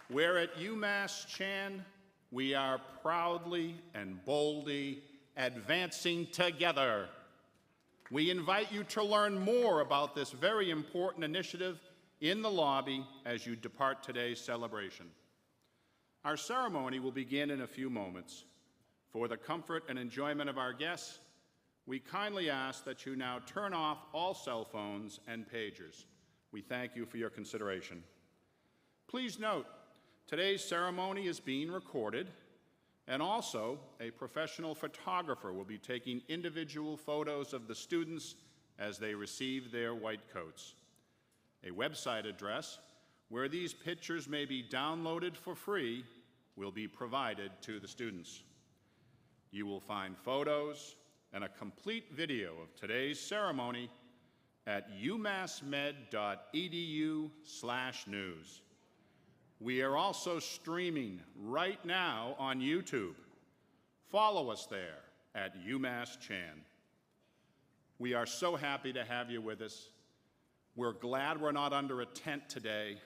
where at UMass Chan we are proudly and boldly advancing together. We invite you to learn more about this very important initiative in the lobby as you depart today's celebration. Our ceremony will begin in a few moments. For the comfort and enjoyment of our guests, we kindly ask that you now turn off all cell phones and pagers. We thank you for your consideration. Please note, today's ceremony is being recorded, and also a professional photographer will be taking individual photos of the students as they receive their white coats. A website address where these pictures may be downloaded for free will be provided to the students. You will find photos and a complete video of today's ceremony at umassmed.edu/news. We are also streaming right now on YouTube. Follow us there at UMass Chan. We are so happy to have you with us. We're glad we're not under a tent today,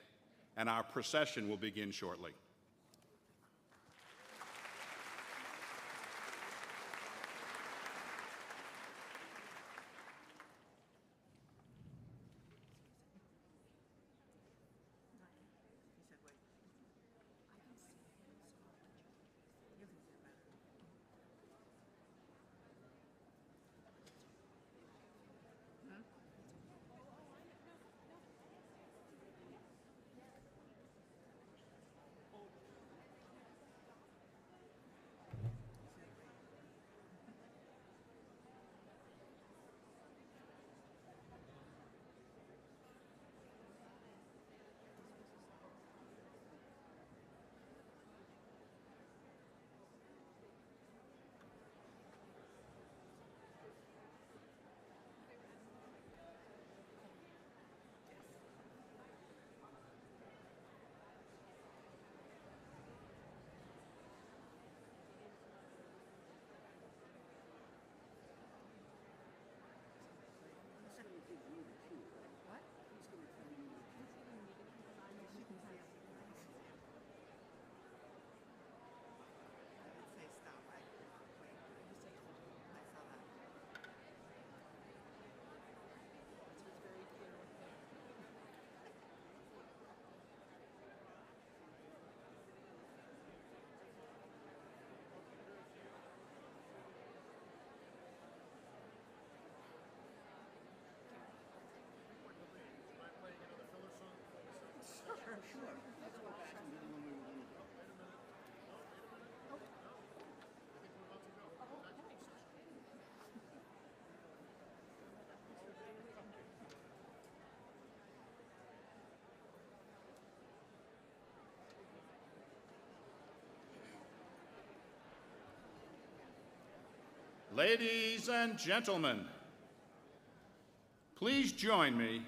and our procession will begin shortly. Ladies and gentlemen, please join me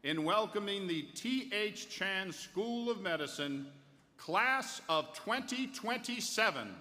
in welcoming the T.H. Chan School of Medicine, Class of 2027.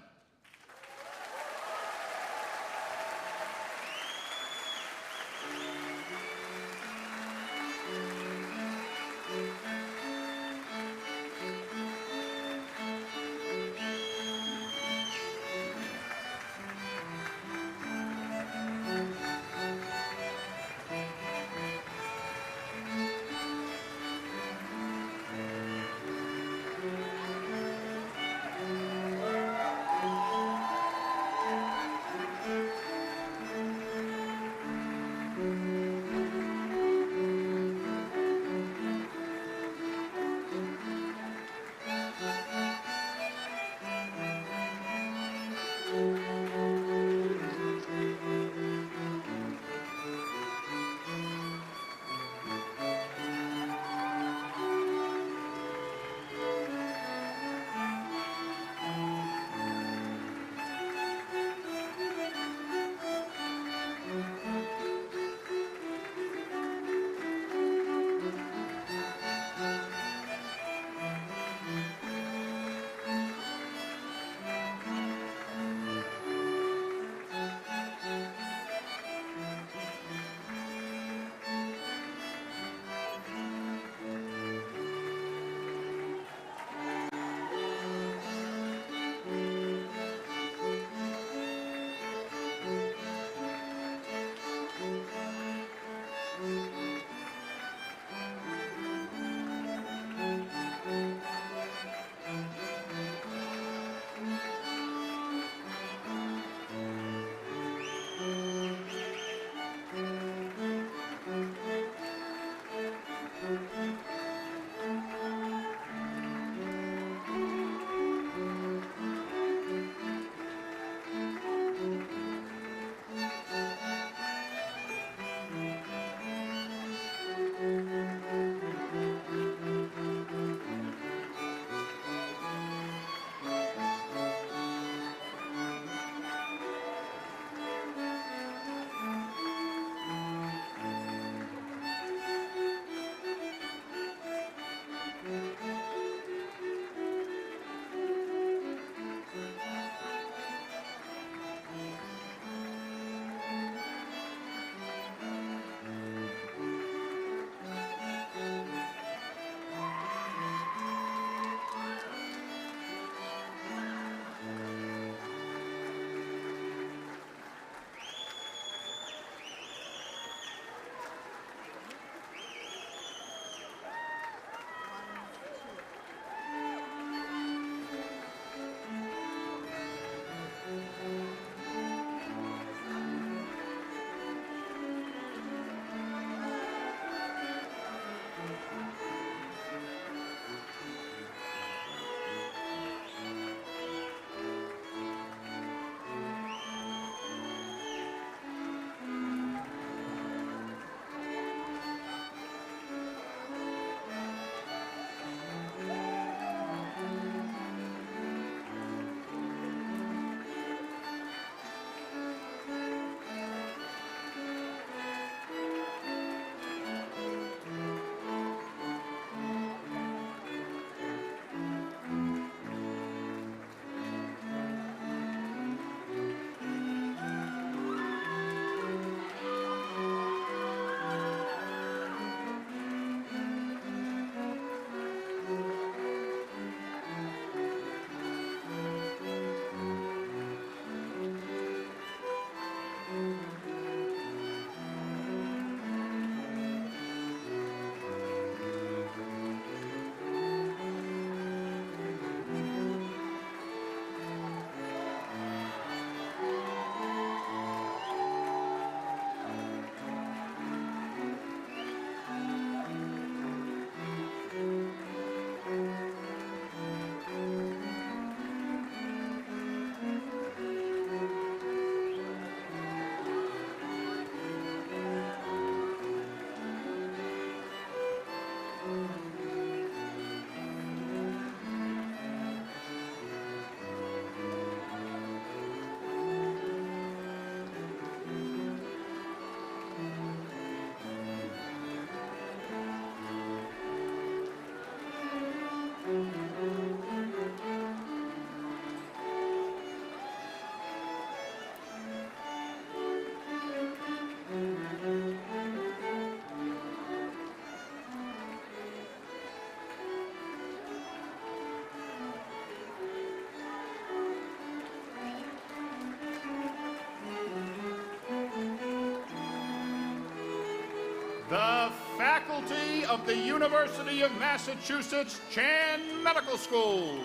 the faculty of the University of Massachusetts Chan Medical School.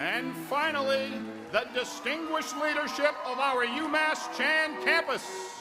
And finally, the distinguished leadership of our UMass Chan campus.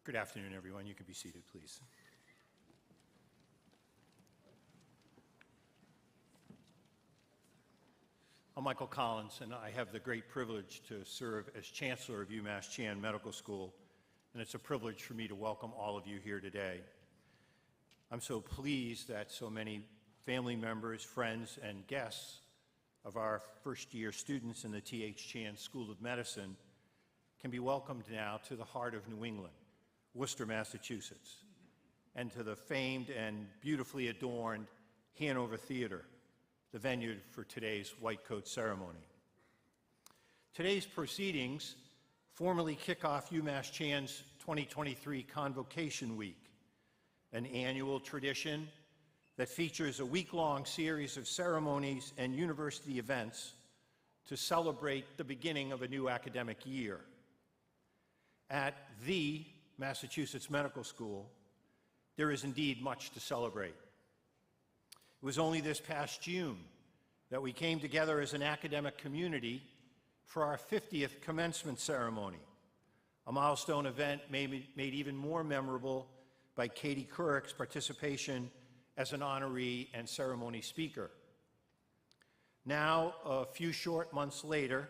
Good afternoon, everyone. You can be seated, please. I'm Michael Collins, and I have the great privilege to serve as Chancellor of UMass Chan Medical School, and it's a privilege for me to welcome all of you here today. I'm so pleased that so many family members, friends, and guests of our first-year students in the T.H. Chan School of Medicine can be welcomed now to the heart of New England, Worcester, Massachusetts, and to the famed and beautifully adorned Hanover Theater, the venue for today's white coat ceremony. Today's proceedings formally kick off UMass Chan's 2023 Convocation Week, an annual tradition that features a week-long series of ceremonies and university events to celebrate the beginning of a new academic year. At the Massachusetts Medical School, there is indeed much to celebrate. It was only this past June that we came together as an academic community for our 50th commencement ceremony, a milestone event made even more memorable by Katie Couric's participation as an honoree and ceremony speaker. Now, a few short months later,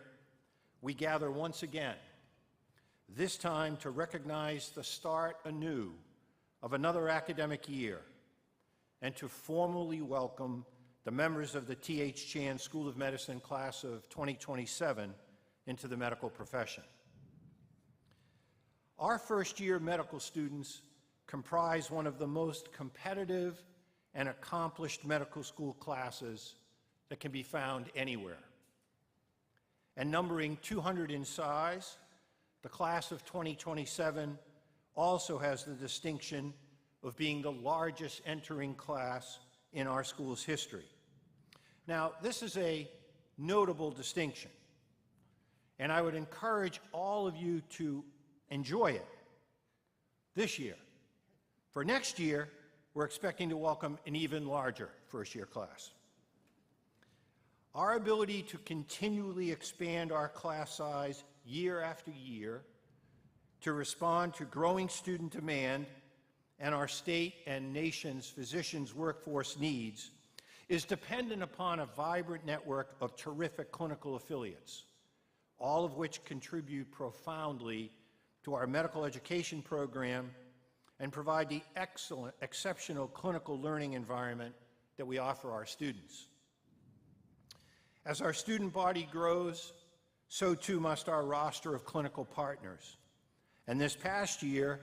we gather once again, this time to recognize the start anew of another academic year and to formally welcome the members of the T.H. Chan School of Medicine class of 2027 into the medical profession. Our first-year medical students comprise one of the most competitive and accomplished medical school classes that can be found anywhere. And numbering 200 in size, the class of 2027 also has the distinction of being the largest entering class in our school's history. Now, this is a notable distinction, and I would encourage all of you to enjoy it this year. For next year, we're expecting to welcome an even larger first-year class. Our ability to continually expand our class size year after year to respond to growing student demand and our state and nation's physicians' workforce needs is dependent upon a vibrant network of terrific clinical affiliates, all of which contribute profoundly to our medical education program and provide the exceptional clinical learning environment that we offer our students. As our student body grows, so too must our roster of clinical partners. And this past year,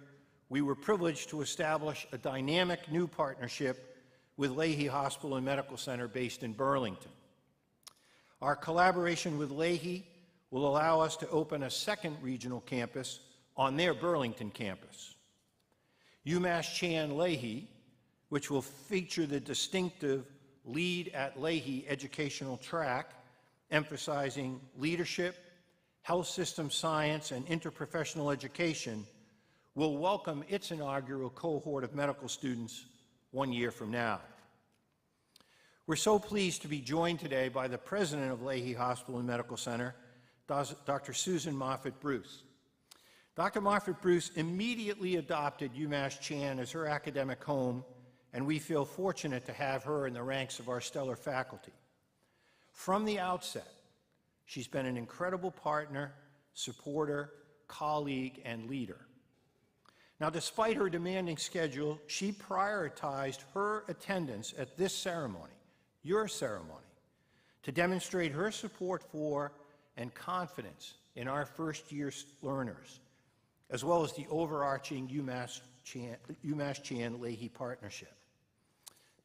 we were privileged to establish a dynamic new partnership with Leahy Hospital and Medical Center based in Burlington. Our collaboration with Leahy will allow us to open a second regional campus on their Burlington campus. UMass Chan Leahy, which will feature the distinctive Lead at Leahy educational track, emphasizing leadership, health system science, and interprofessional education, will welcome its inaugural cohort of medical students 1 year from now. We're so pleased to be joined today by the president of Leahy Hospital and Medical Center, Dr. Susan Moffett-Bruce. Dr. Moffett-Bruce immediately adopted UMass Chan as her academic home, and we feel fortunate to have her in the ranks of our stellar faculty. From the outset, she's been an incredible partner, supporter, colleague, and leader. Now, despite her demanding schedule, she prioritized her attendance at this ceremony, your ceremony, to demonstrate her support for and confidence in our first-year learners, as well as the overarching UMass Chan Leahy partnership.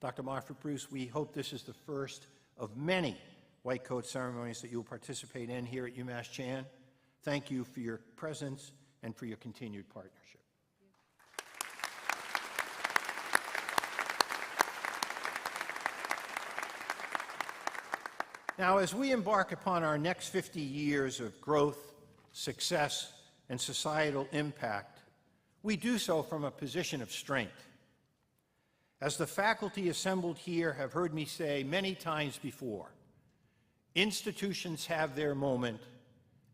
Dr. Moffett-Bruce, we hope this is the first of many white coat ceremonies that you'll participate in here at UMass Chan. Thank you for your presence and for your continued partnership. Now, as we embark upon our next 50 years of growth, success, and societal impact, we do so from a position of strength. As the faculty assembled here have heard me say many times before, institutions have their moment,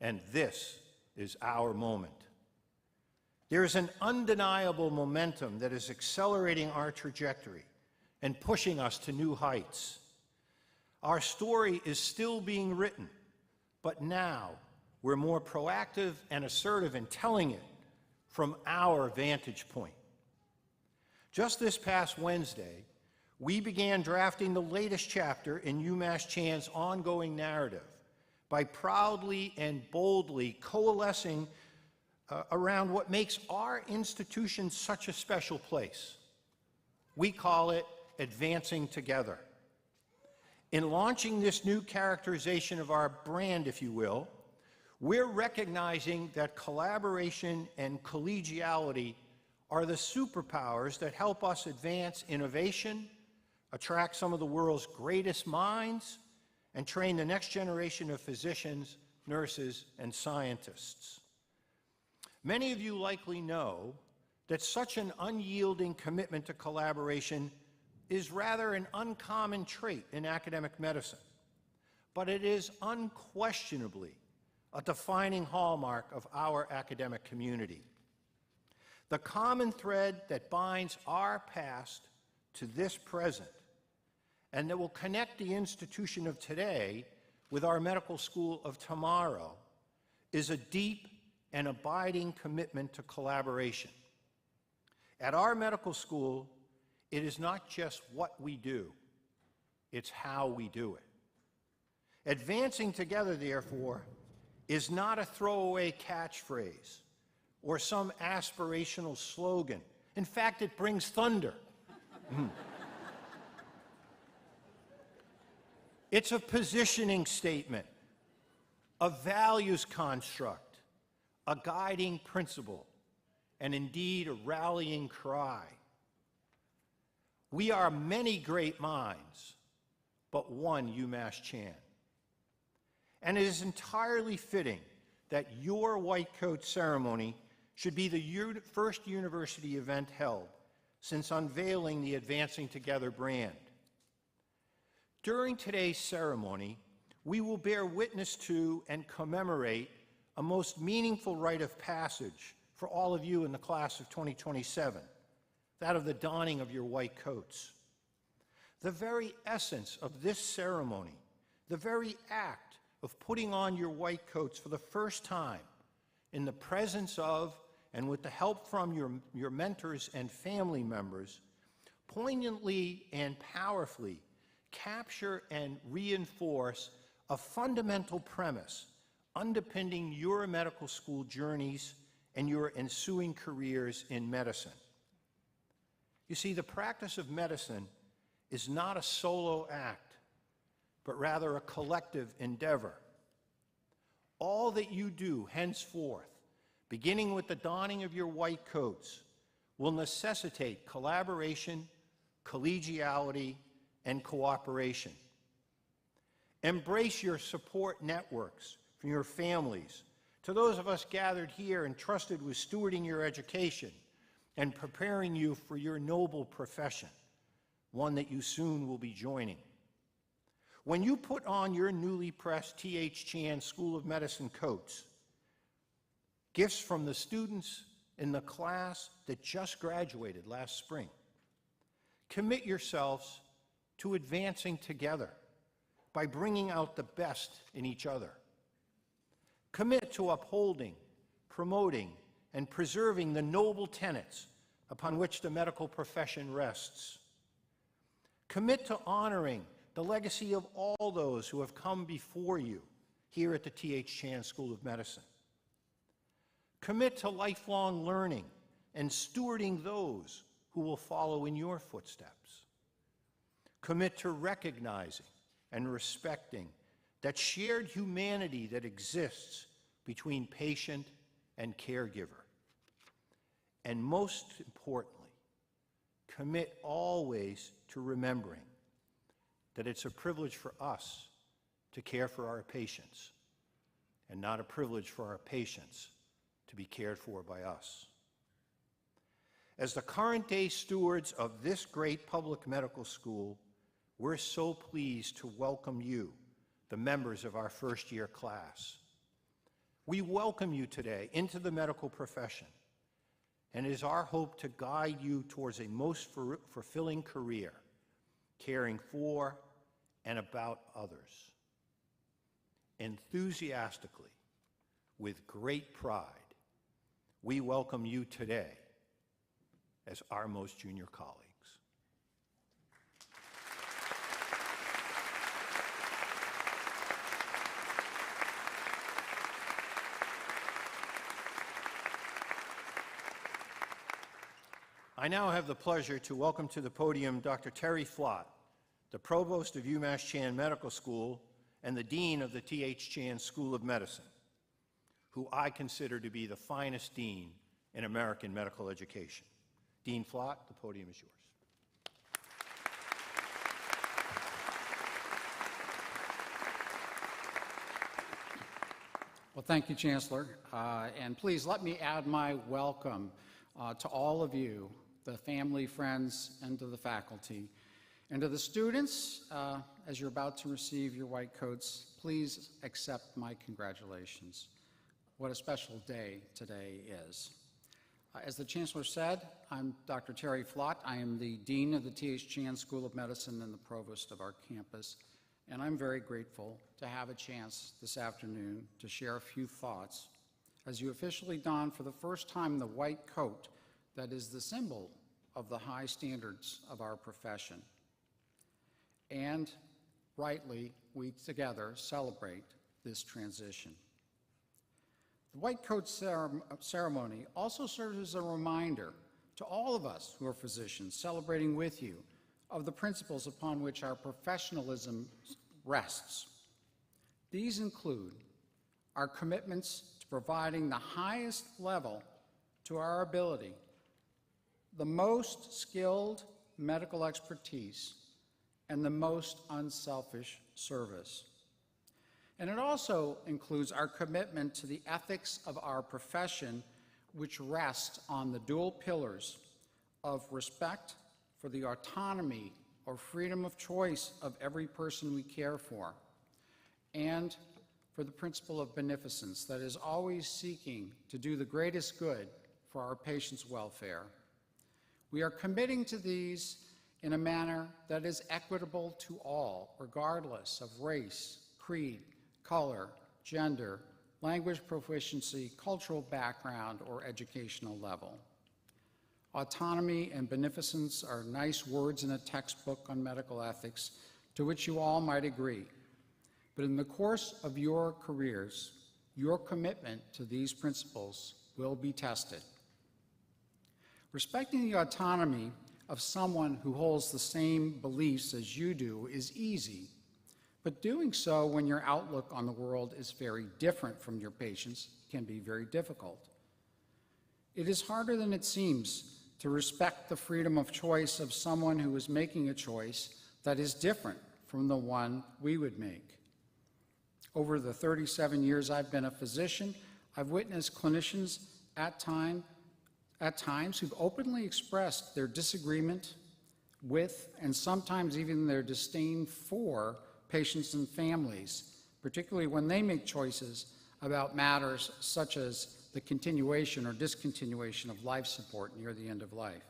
and this is our moment. There is an undeniable momentum that is accelerating our trajectory and pushing us to new heights. Our story is still being written, but now we're more proactive and assertive in telling it from our vantage point. Just this past Wednesday, we began drafting the latest chapter in UMass Chan's ongoing narrative by proudly and boldly coalescing around what makes our institution such a special place. We call it Advancing Together. In launching this new characterization of our brand, if you will, we're recognizing that collaboration and collegiality are the superpowers that help us advance innovation, attract some of the world's greatest minds, and train the next generation of physicians, nurses, and scientists. Many of you likely know that such an unyielding commitment to collaboration is rather an uncommon trait in academic medicine, but it is unquestionably a defining hallmark of our academic community. The common thread that binds our past to this present and that will connect the institution of today with our medical school of tomorrow is a deep and abiding commitment to collaboration. At our medical school, it is not just what we do, it's how we do it. Advancing together, therefore, is not a throwaway catchphrase or some aspirational slogan. In fact, it brings thunder. It's a positioning statement, a values construct, a guiding principle, and indeed a rallying cry. We are many great minds, but one UMass Chan. And it is entirely fitting that your white coat ceremony should be the first university event held since unveiling the Advancing Together brand. During today's ceremony, we will bear witness to and commemorate a most meaningful rite of passage for all of you in the class of 2027, that of the donning of your white coats. The very essence of this ceremony, the very act of putting on your white coats for the first time in the presence of and with the help from your mentors and family members, poignantly and powerfully capture and reinforce a fundamental premise underpinning your medical school journeys and your ensuing careers in medicine. You see, the practice of medicine is not a solo act, but rather a collective endeavor. All that you do henceforth, beginning with the donning of your white coats, will necessitate collaboration, collegiality, and cooperation. Embrace your support networks from your families, to those of us gathered here entrusted with stewarding your education and preparing you for your noble profession, one that you soon will be joining. When you put on your newly pressed T.H. Chan School of Medicine coats, gifts from the students in the class that just graduated last spring, commit yourselves to advancing together by bringing out the best in each other. Commit to upholding, promoting, and preserving the noble tenets upon which the medical profession rests. Commit to honoring the legacy of all those who have come before you here at the T.H. Chan School of Medicine. Commit to lifelong learning and stewarding those who will follow in your footsteps. Commit to recognizing and respecting that shared humanity that exists between patient and caregiver. And most importantly, commit always to remembering that it's a privilege for us to care for our patients and not a privilege for our patients to be cared for by us. As the current day stewards of this great public medical school, we're so pleased to welcome you, the members of our first year class. We welcome you today into the medical profession, and it is our hope to guide you towards a most fulfilling career, caring for and about others. Enthusiastically, with great pride, we welcome you today as our most junior colleagues. I now have the pleasure to welcome to the podium Dr. Terry Flott, the Provost of UMass Chan Medical School and the Dean of the T.H. Chan School of Medicine, who I consider to be the finest dean in American medical education. Dean Flott, the podium is yours. Well, thank you, Chancellor. And please let me add my welcome to all of you, the family, friends, and to the faculty. And to the students, as you're about to receive your white coats, please accept my congratulations. What a special day today is. As the Chancellor said, I'm Dr. Terry Flott. I am the Dean of the T.H. Chan School of Medicine and the Provost of our campus, and I'm very grateful to have a chance this afternoon to share a few thoughts as you officially don for the first time the white coat that is the symbol of the high standards of our profession. And rightly, we together celebrate this transition. The white coat ceremony also serves as a reminder to all of us who are physicians celebrating with you of the principles upon which our professionalism rests. These include our commitments to providing the highest level to our ability, the most skilled medical expertise, and the most unselfish service. And it also includes our commitment to the ethics of our profession, which rests on the dual pillars of respect for the autonomy or freedom of choice of every person we care for, and for the principle of beneficence that is always seeking to do the greatest good for our patients' welfare. We are committing to these in a manner that is equitable to all, regardless of race, creed, color, gender, language proficiency, cultural background, or educational level. Autonomy and beneficence are nice words in a textbook on medical ethics to which you all might agree. But in the course of your careers, your commitment to these principles will be tested. Respecting the autonomy of someone who holds the same beliefs as you do is easy, but doing so when your outlook on the world is very different from your patient's can be very difficult. It is harder than it seems to respect the freedom of choice of someone who is making a choice that is different from the one we would make. Over the 37 years I've been a physician, I've witnessed clinicians at times who've openly expressed their disagreement with, and sometimes even their disdain for, patients and families, particularly when they make choices about matters such as the continuation or discontinuation of life support near the end of life,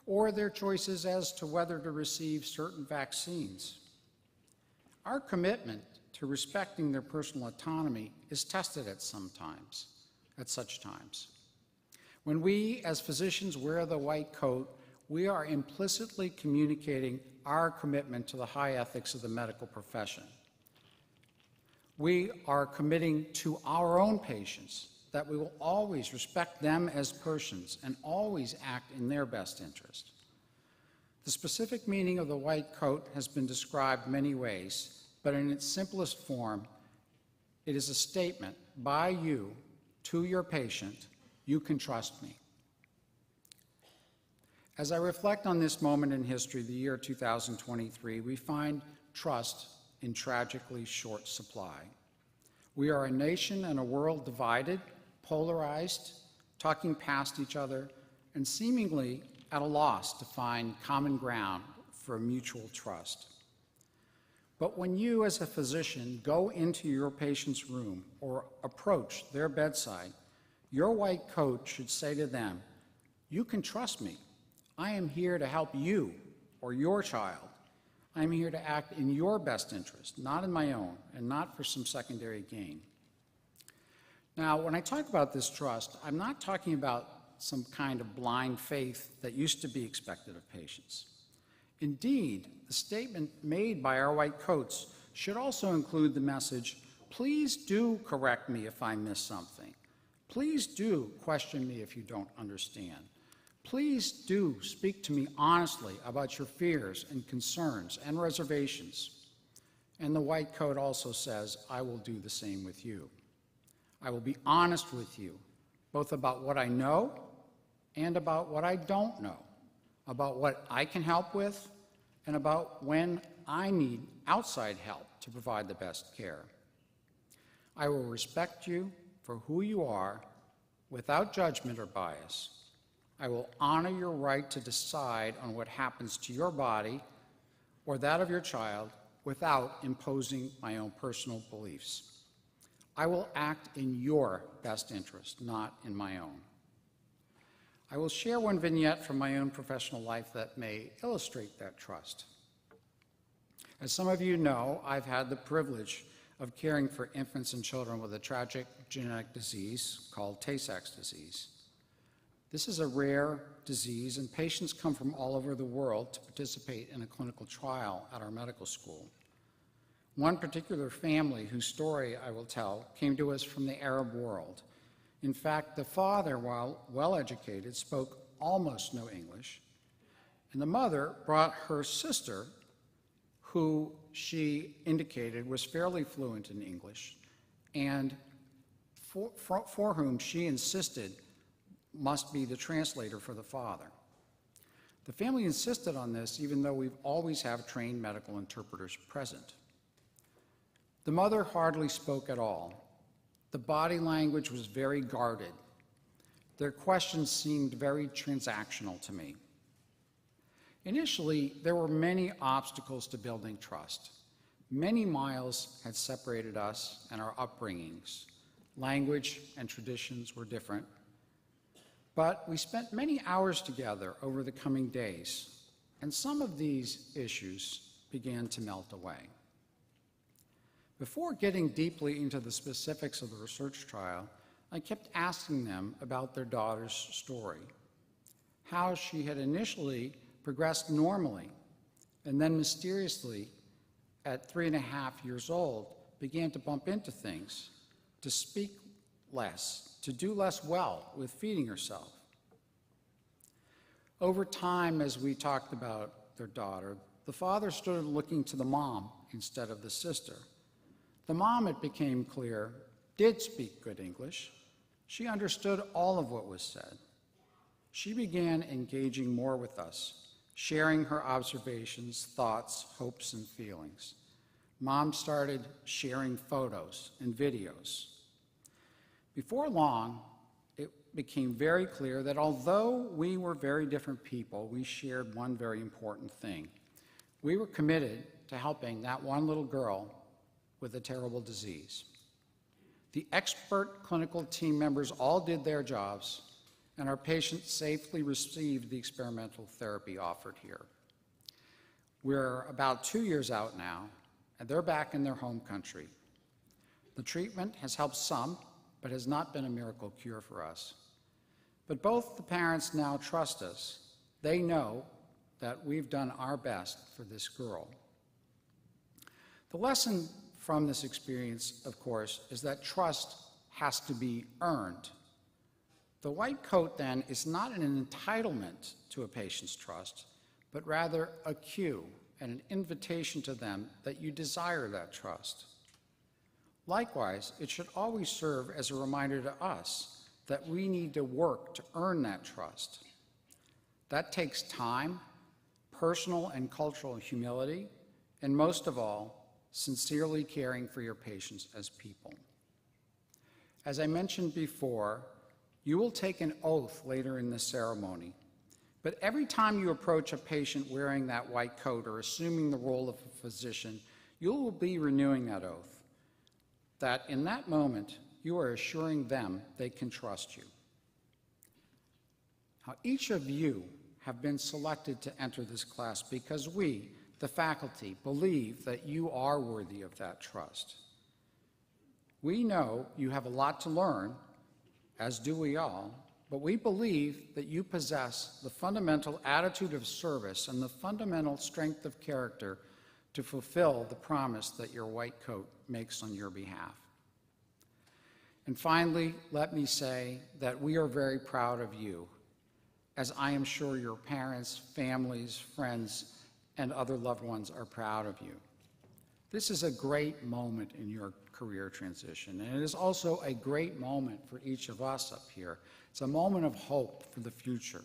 or their choices as to whether to receive certain vaccines. Our commitment to respecting their personal autonomy is tested at such times. When we, as physicians, wear the white coat, we are implicitly communicating our commitment to the high ethics of the medical profession. We are committing to our own patients that we will always respect them as persons and always act in their best interest. The specific meaning of the white coat has been described many ways, but in its simplest form, it is a statement by you to your patient, "You can trust me." As I reflect on this moment in history, the year 2023, we find trust in tragically short supply. We are a nation and a world divided, polarized, talking past each other, and seemingly at a loss to find common ground for mutual trust. But when you, as a physician, go into your patient's room or approach their bedside, your white coat should say to them, "You can trust me. I am here to help you or your child. I am here to act in your best interest, not in my own, and not for some secondary gain." Now, when I talk about this trust, I'm not talking about some kind of blind faith that used to be expected of patients. Indeed, the statement made by our white coats should also include the message, "Please do correct me if I miss something. Please do question me if you don't understand. Please do speak to me honestly about your fears and concerns and reservations." And the white coat also says, "I will do the same with you. I will be honest with you, both about what I know and about what I don't know, about what I can help with and about when I need outside help to provide the best care. I will respect you for who you are without judgment or bias. I will honor your right to decide on what happens to your body or that of your child without imposing my own personal beliefs. I will act in your best interest, not in my own." I will share one vignette from my own professional life that may illustrate that trust. As some of you know, I've had the privilege of caring for infants and children with a tragic genetic disease called Tay-Sachs disease. This is a rare disease, and patients come from all over the world to participate in a clinical trial at our medical school. One particular family, whose story I will tell, came to us from the Arab world. In fact, the father, while well-educated, spoke almost no English, and the mother brought her sister, who she indicated was fairly fluent in English, and for whom she insisted must be the translator for the father. The family insisted on this, even though we've always have trained medical interpreters present. The mother hardly spoke at all. The body language was very guarded. Their questions seemed very transactional to me. Initially, there were many obstacles to building trust. Many miles had separated us and our upbringings. Language and traditions were different. But we spent many hours together over the coming days, and some of these issues began to melt away. Before getting deeply into the specifics of the research trial, I kept asking them about their daughter's story, how she had initially progressed normally, and then mysteriously, at 3.5 years old, began to bump into things, to speak less, to do less well with feeding herself. Over time, as we talked about their daughter, the father started looking to the mom instead of the sister. The mom, it became clear, did speak good English. She understood all of what was said. She began engaging more with us, sharing her observations, thoughts, hopes, and feelings. Mom started sharing photos and videos. Before long, it became very clear that although we were very different people, we shared one very important thing. We were committed to helping that one little girl with a terrible disease. The expert clinical team members all did their jobs, and our patients safely received the experimental therapy offered here. We're about 2 years out now, and they're back in their home country. The treatment has helped some, but has not been a miracle cure for us. But both the parents now trust us. They know that we've done our best for this girl. The lesson from this experience, of course, is that trust has to be earned. The white coat, then, is not an entitlement to a patient's trust, but rather a cue and an invitation to them that you desire that trust. Likewise, it should always serve as a reminder to us that we need to work to earn that trust. That takes time, personal and cultural humility, and most of all, sincerely caring for your patients as people. As I mentioned before, you will take an oath later in the ceremony, but every time you approach a patient wearing that white coat or assuming the role of a physician, you will be renewing that oath, that in that moment, you are assuring them they can trust you. Now, each of you have been selected to enter this class because we, the faculty, believe that you are worthy of that trust. We know you have a lot to learn, as do we all, but we believe that you possess the fundamental attitude of service and the fundamental strength of character to fulfill the promise that your white coat makes on your behalf. And finally, let me say that we are very proud of you, as I am sure your parents, families, friends, and other loved ones are proud of you. This is a great moment in your career transition, and it is also a great moment for each of us up here. It's a moment of hope for the future,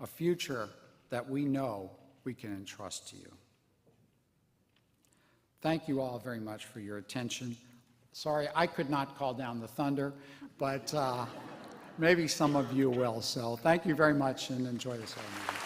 a future that we know we can entrust to you. Thank you all very much for your attention. Sorry, I could not call down the thunder, but maybe some of you will. So thank you very much and enjoy the ceremony.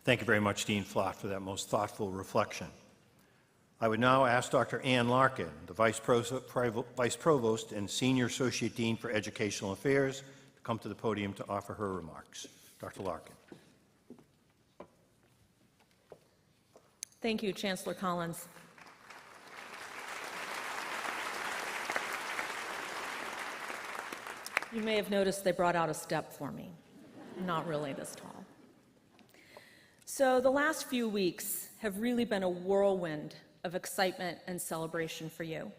Thank you very much, Dean Flott, for that most thoughtful reflection. I would now ask Dr. Ann Larkin, the Vice Provost and Senior Associate Dean for Educational Affairs, to come to the podium to offer her remarks. Dr. Larkin. Thank you, Chancellor Collins. You may have noticed they brought out a step for me. Not really this tall. So the last few weeks have really been a whirlwind of excitement and celebration for you.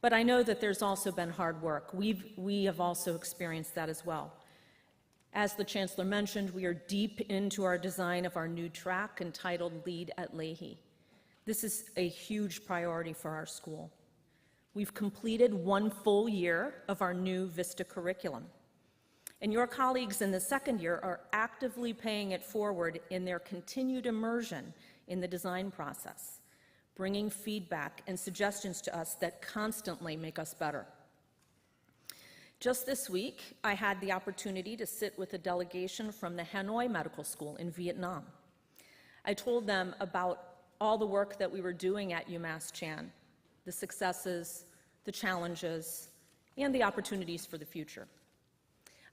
But I know that there's also been hard work. We have also experienced that as well. As the Chancellor mentioned, we are deep into our design of our new track entitled Lead at Leahy. This is a huge priority for our school. We've completed 1 full year of our new VISTA curriculum. And your colleagues in the second year are actively paying it forward in their continued immersion in the design process, bringing feedback and suggestions to us that constantly make us better. Just this week, I had the opportunity to sit with a delegation from the Hanoi Medical School in Vietnam. I told them about all the work that we were doing at UMass Chan, the successes, the challenges, and the opportunities for the future.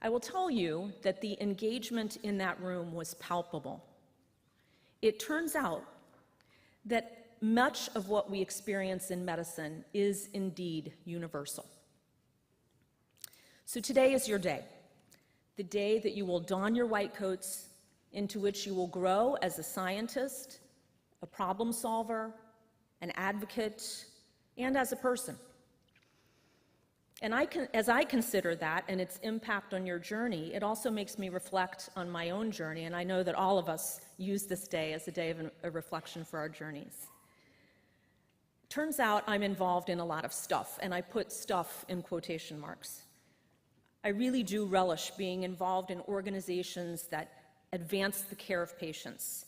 I will tell you that the engagement in that room was palpable. It turns out that much of what we experience in medicine is indeed universal. So today is your day, the day that you will don your white coats, into which you will grow as a scientist, a problem solver, an advocate, and as a person. And as I consider that and its impact on your journey, it also makes me reflect on my own journey, and I know that all of us use this day as a day of a reflection for our journeys. Turns out I'm involved in a lot of stuff, and I put stuff in quotation marks. I really do relish being involved in organizations that advance the care of patients,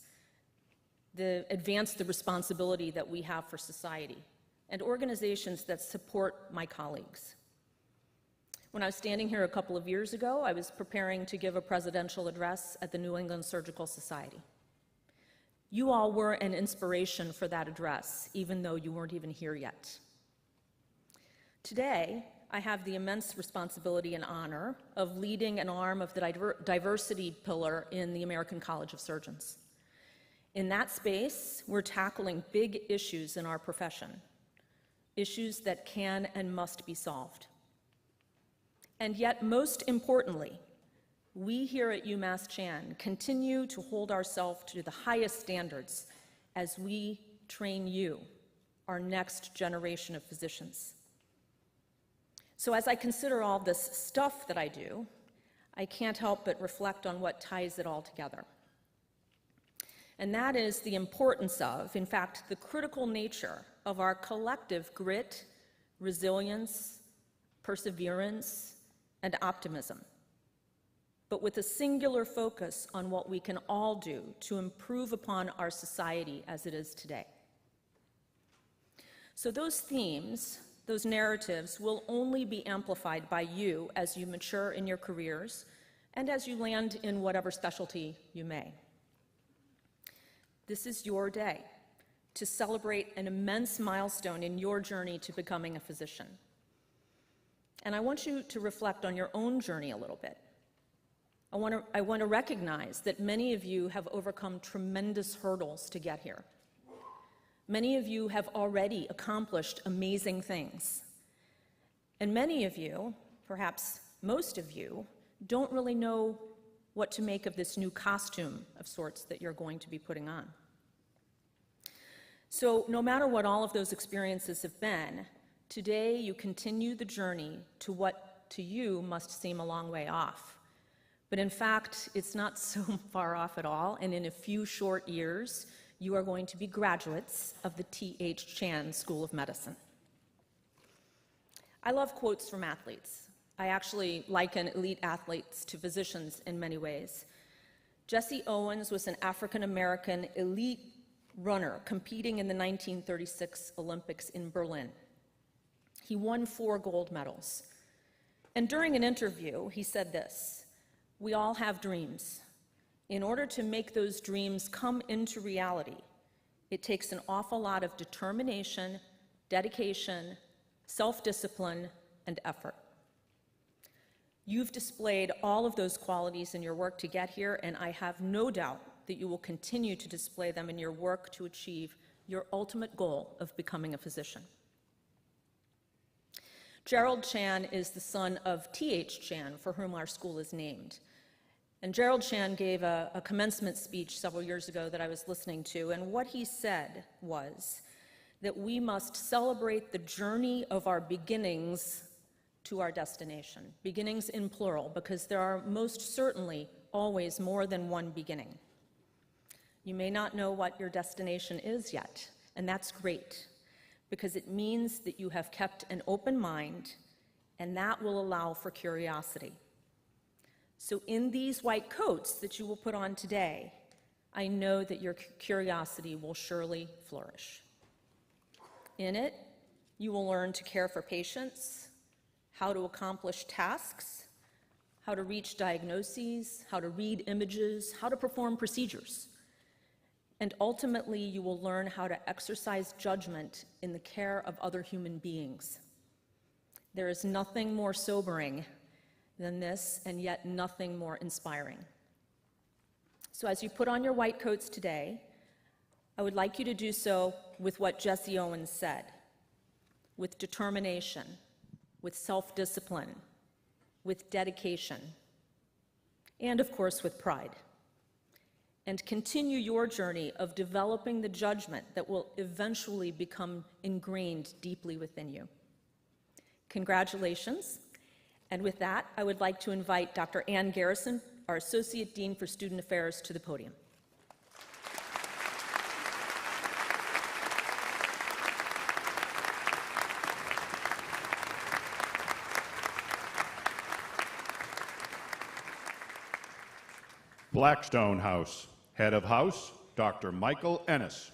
advance the responsibility that we have for society, and organizations that support my colleagues. When I was standing here a couple of years ago, I was preparing to give a presidential address at the New England Surgical Society. You all were an inspiration for that address, even though you weren't even here yet. Today, I have the immense responsibility and honor of leading an arm of the diversity pillar in the American College of Surgeons. In that space, we're tackling big issues in our profession, issues that can and must be solved. And yet, most importantly, we here at UMass Chan continue to hold ourselves to the highest standards as we train you, our next generation of physicians. So as I consider all this stuff that I do, I can't help but reflect on what ties it all together. And that is the importance of, in fact, the critical nature of our collective grit, resilience, perseverance, and optimism, but with a singular focus on what we can all do to improve upon our society as it is today. So those themes, those narratives, will only be amplified by you as you mature in your careers and as you land in whatever specialty you may. This is your day to celebrate an immense milestone in your journey to becoming a physician. And I want you to reflect on your own journey a little bit. I want to recognize that many of you have overcome tremendous hurdles to get here. Many of you have already accomplished amazing things. And many of you, perhaps most of you, don't really know what to make of this new costume of sorts that you're going to be putting on. So no matter what all of those experiences have been, today you continue the journey to what to you must seem a long way off. But in fact, it's not so far off at all, and in a few short years, you are going to be graduates of the T.H. Chan School of Medicine. I love quotes from athletes. I actually liken elite athletes to physicians in many ways. Jesse Owens was an African-American elite runner competing in the 1936 Olympics in Berlin. He won 4 gold medals. And during an interview, he said this: "We all have dreams. In order to make those dreams come into reality, it takes an awful lot of determination, dedication, self-discipline, and effort." You've displayed all of those qualities in your work to get here, and I have no doubt that you will continue to display them in your work to achieve your ultimate goal of becoming a physician. Gerald Chan is the son of T.H. Chan, for whom our school is named. And Gerald Chan gave a commencement speech several years ago that I was listening to, and what he said was that we must celebrate the journey of our beginnings to our destination. Beginnings in plural, because there are most certainly always more than one beginning. You may not know what your destination is yet, and that's great, because it means that you have kept an open mind, and that will allow for curiosity. So in these white coats that you will put on today, I know that your curiosity will surely flourish. In it, you will learn to care for patients, how to accomplish tasks, how to reach diagnoses, how to read images, how to perform procedures. and ultimately you will learn how to exercise judgment in the care of other human beings. There is nothing more sobering than this, and yet nothing more inspiring. So as you put on your white coats today, I would like you to do so with what Jesse Owens said, with determination, with self-discipline, with dedication, and of course with pride. And continue your journey of developing the judgment that will eventually become ingrained deeply within you. Congratulations. And with that, I would like to invite Dr. Ann Garrison, our Associate Dean for Student Affairs, to the podium. Blackstone House, Head of House, Dr. Michael Ennis.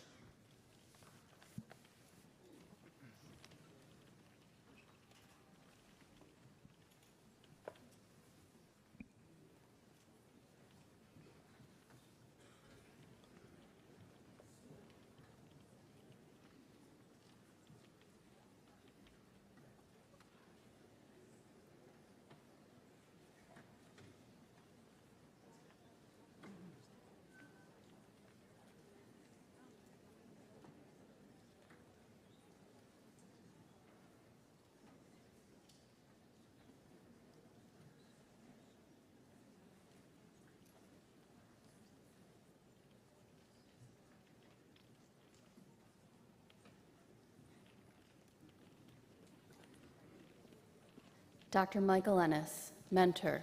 Dr. Michael Ennis, mentor.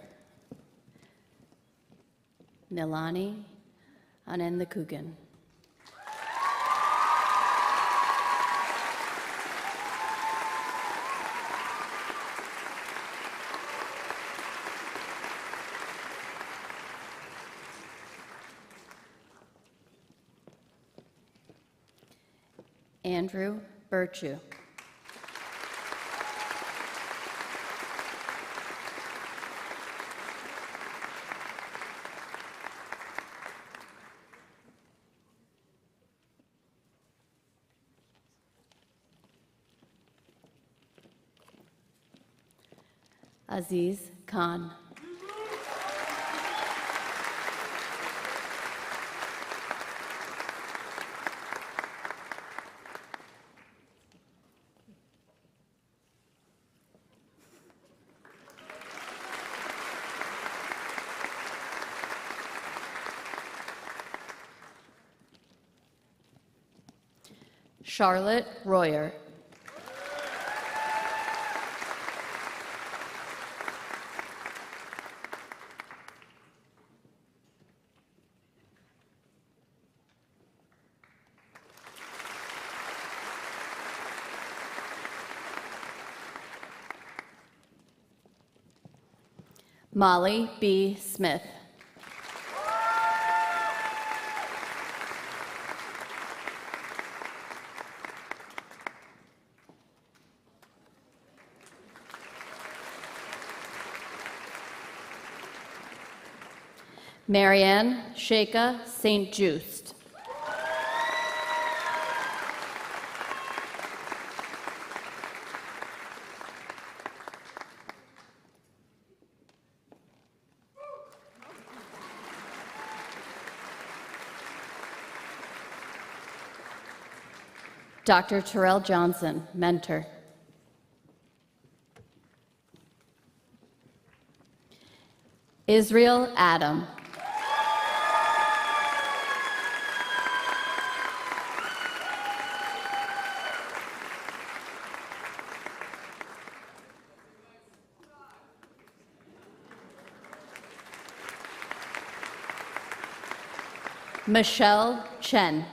Milani Anendakugan. Andrew Birchu. Aziz Khan. Charlotte Royer. Molly B. Smith. Marianne Sheikha St. Just. Dr. Terrell Johnson, mentor. Israel Adam. Michelle Chen.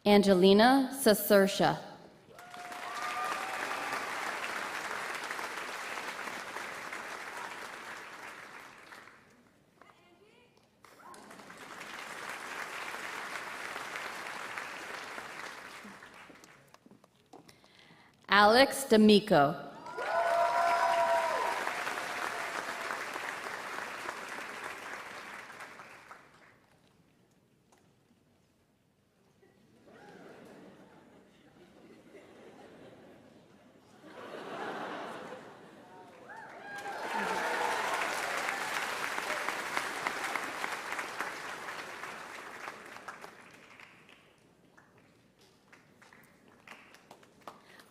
Angelina Sasersha. Alex D'Amico.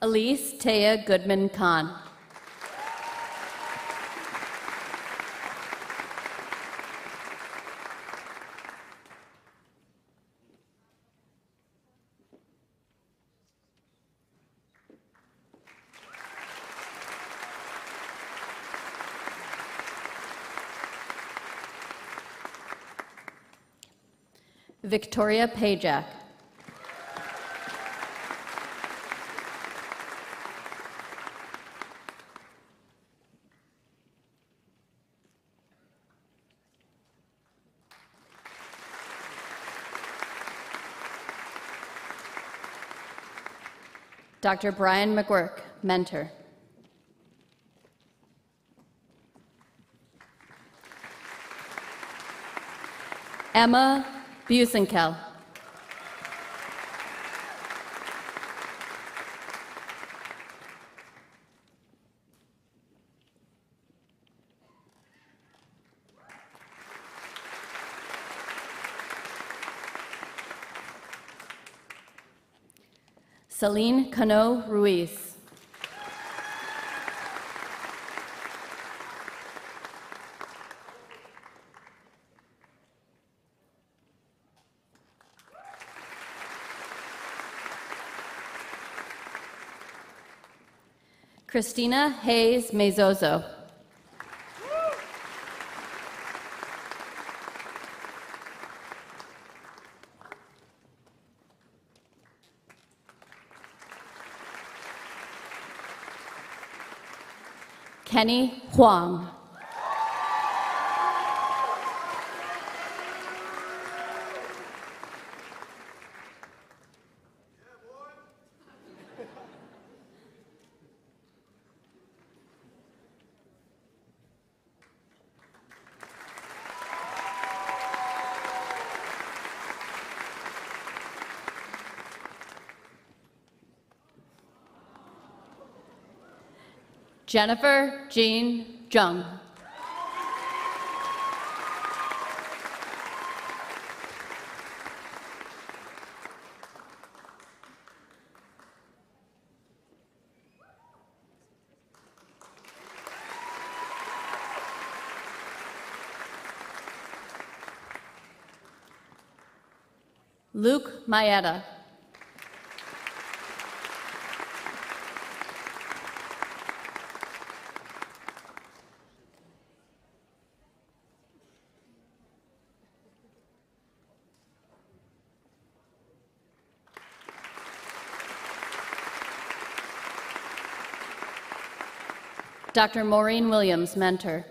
Elise Taya Goodman Khan. Victoria Pajak. Dr. Brian McGurk, mentor. Emma Busenkel. Celine Cano Ruiz. Christina Hayes Mezozo. Kenny Huang. Jennifer Jean Jung. Luke Maeda. Dr. Maureen Williams, mentor.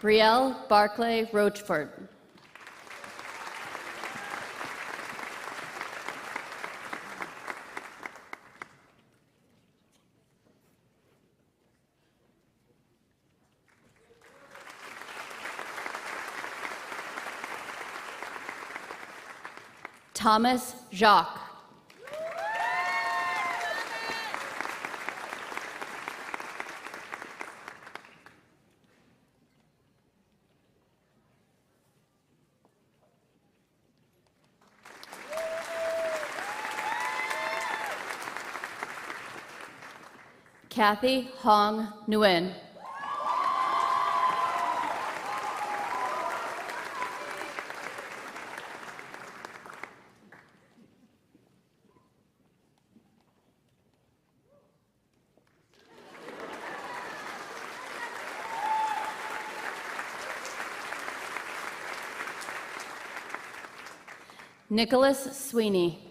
Brielle Barclay Rochford. Thomas Jacques. Kathy Hong Nguyen. Nicholas Sweeney.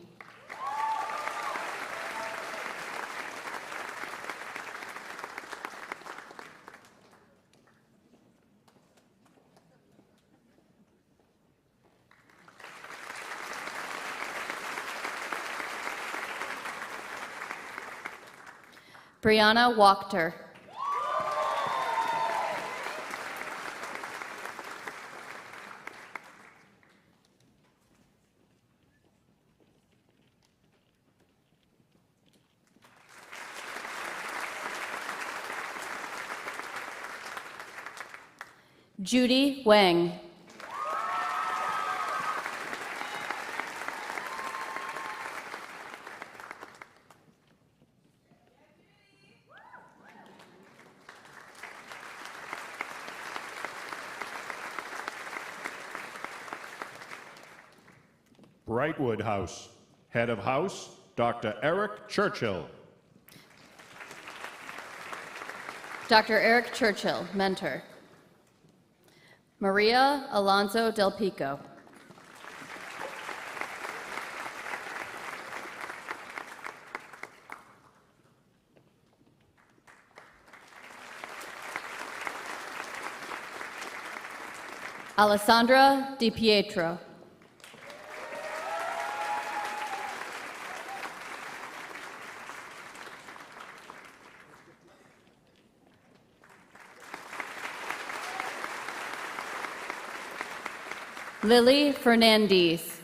Brianna Wachter. Judy Wang. Brightwood House. Head of House, Dr. Eric Churchill. Dr. Eric Churchill, mentor. Maria Alonso Del Pico. Alessandra Di Pietro. Lily Fernandez.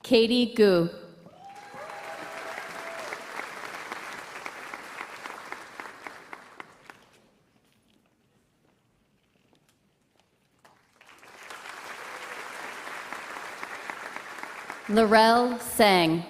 Katie Gu. Laurel Sang.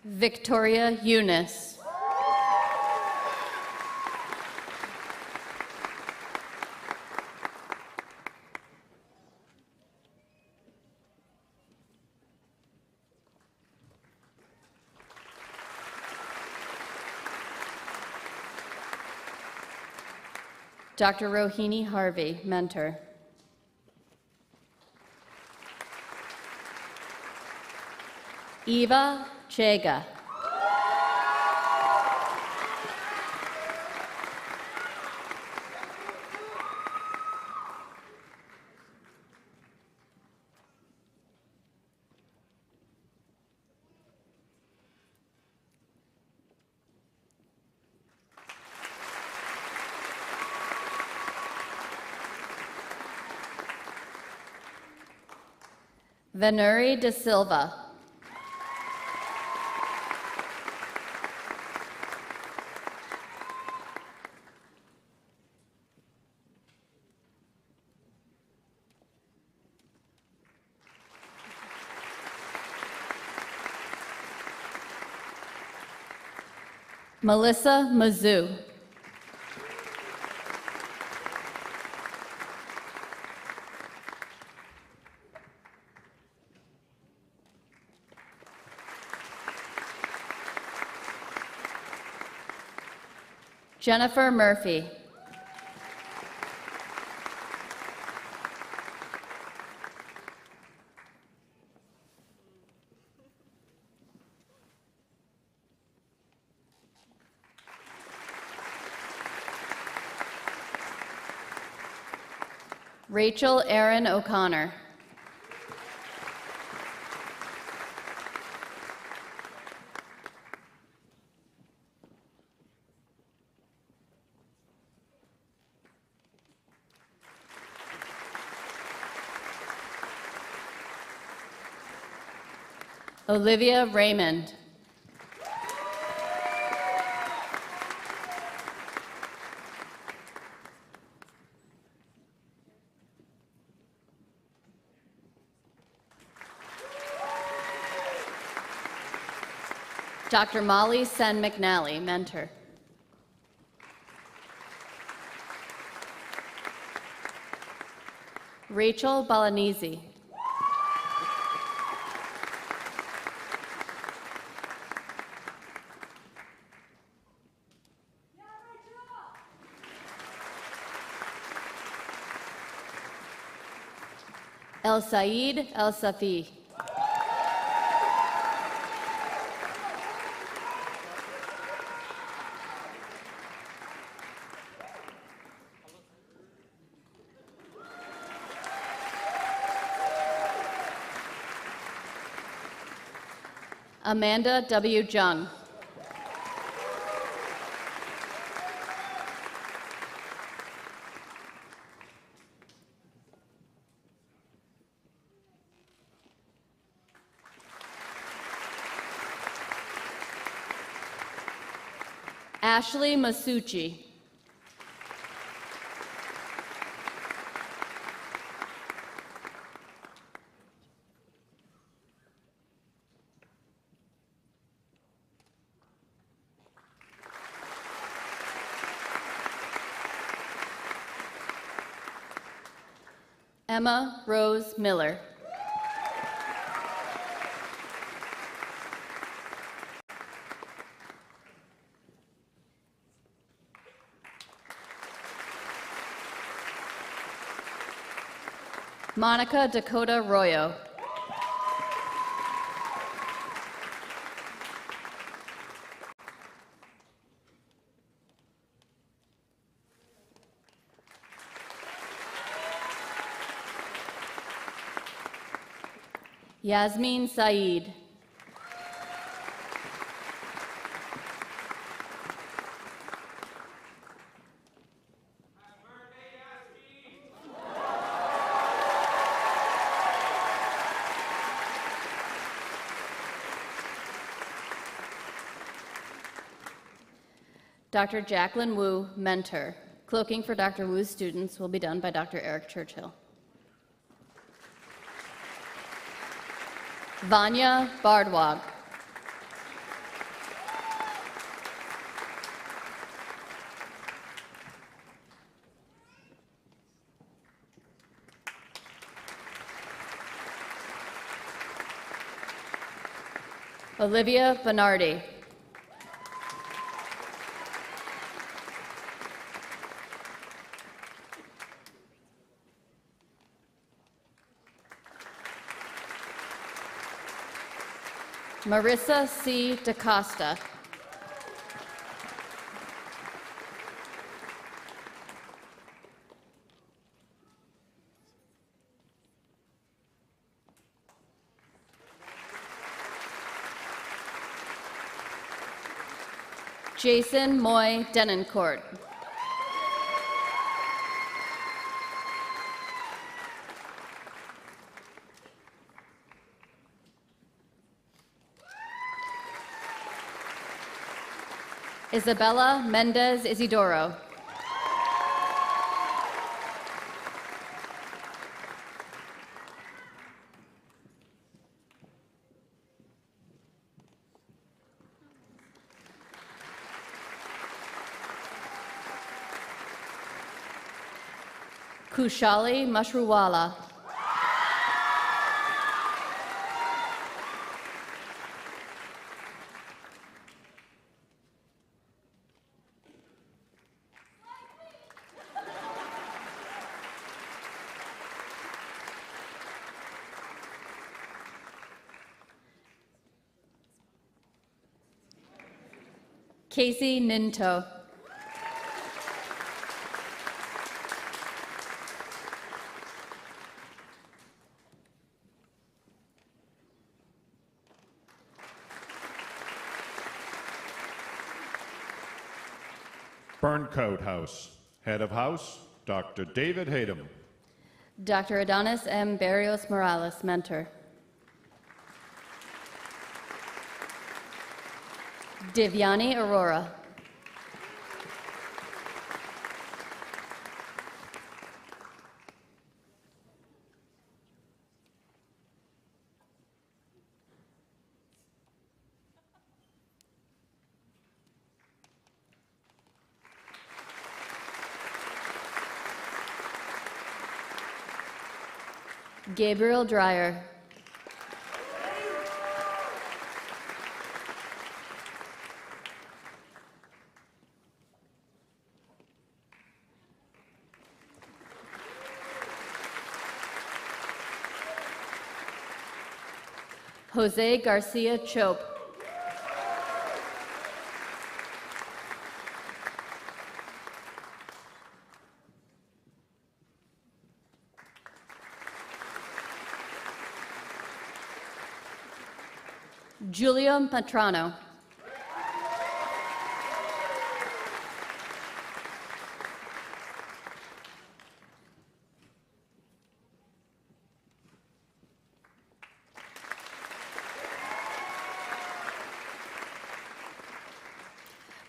Victoria Eunice. Dr. Rohini Harvey, mentor. Eva Chega. Venuri de Silva. Melissa Mizzou. Jennifer Murphy. Rachel Erin O'Connor. Olivia Raymond. Dr. Molly Sen McNally, mentor. Rachel Balanese. El Said El Safi. Amanda W. Jung. Ashley Masucci. Emma Rose Miller. Monica Dakota Royo. Yasmin Saeed. Dr. Jacqueline Wu, mentor. Cloaking for Dr. Wu's students will be done by Dr. Eric Churchill. Vanya Bardwag. Olivia Bernardi. Marissa C. DaCosta. Jason Moy Denoncourt. Isabella Mendez Isidoro. Kushali Mashruwala. Casey Ninto. Burncoat House. Head of House, Dr. David Hayden. Dr. Adonis M. Barrios Morales, mentor. Divyani Aurora. Gabriel Dreyer. Jose Garcia Chope. Julio Matrano.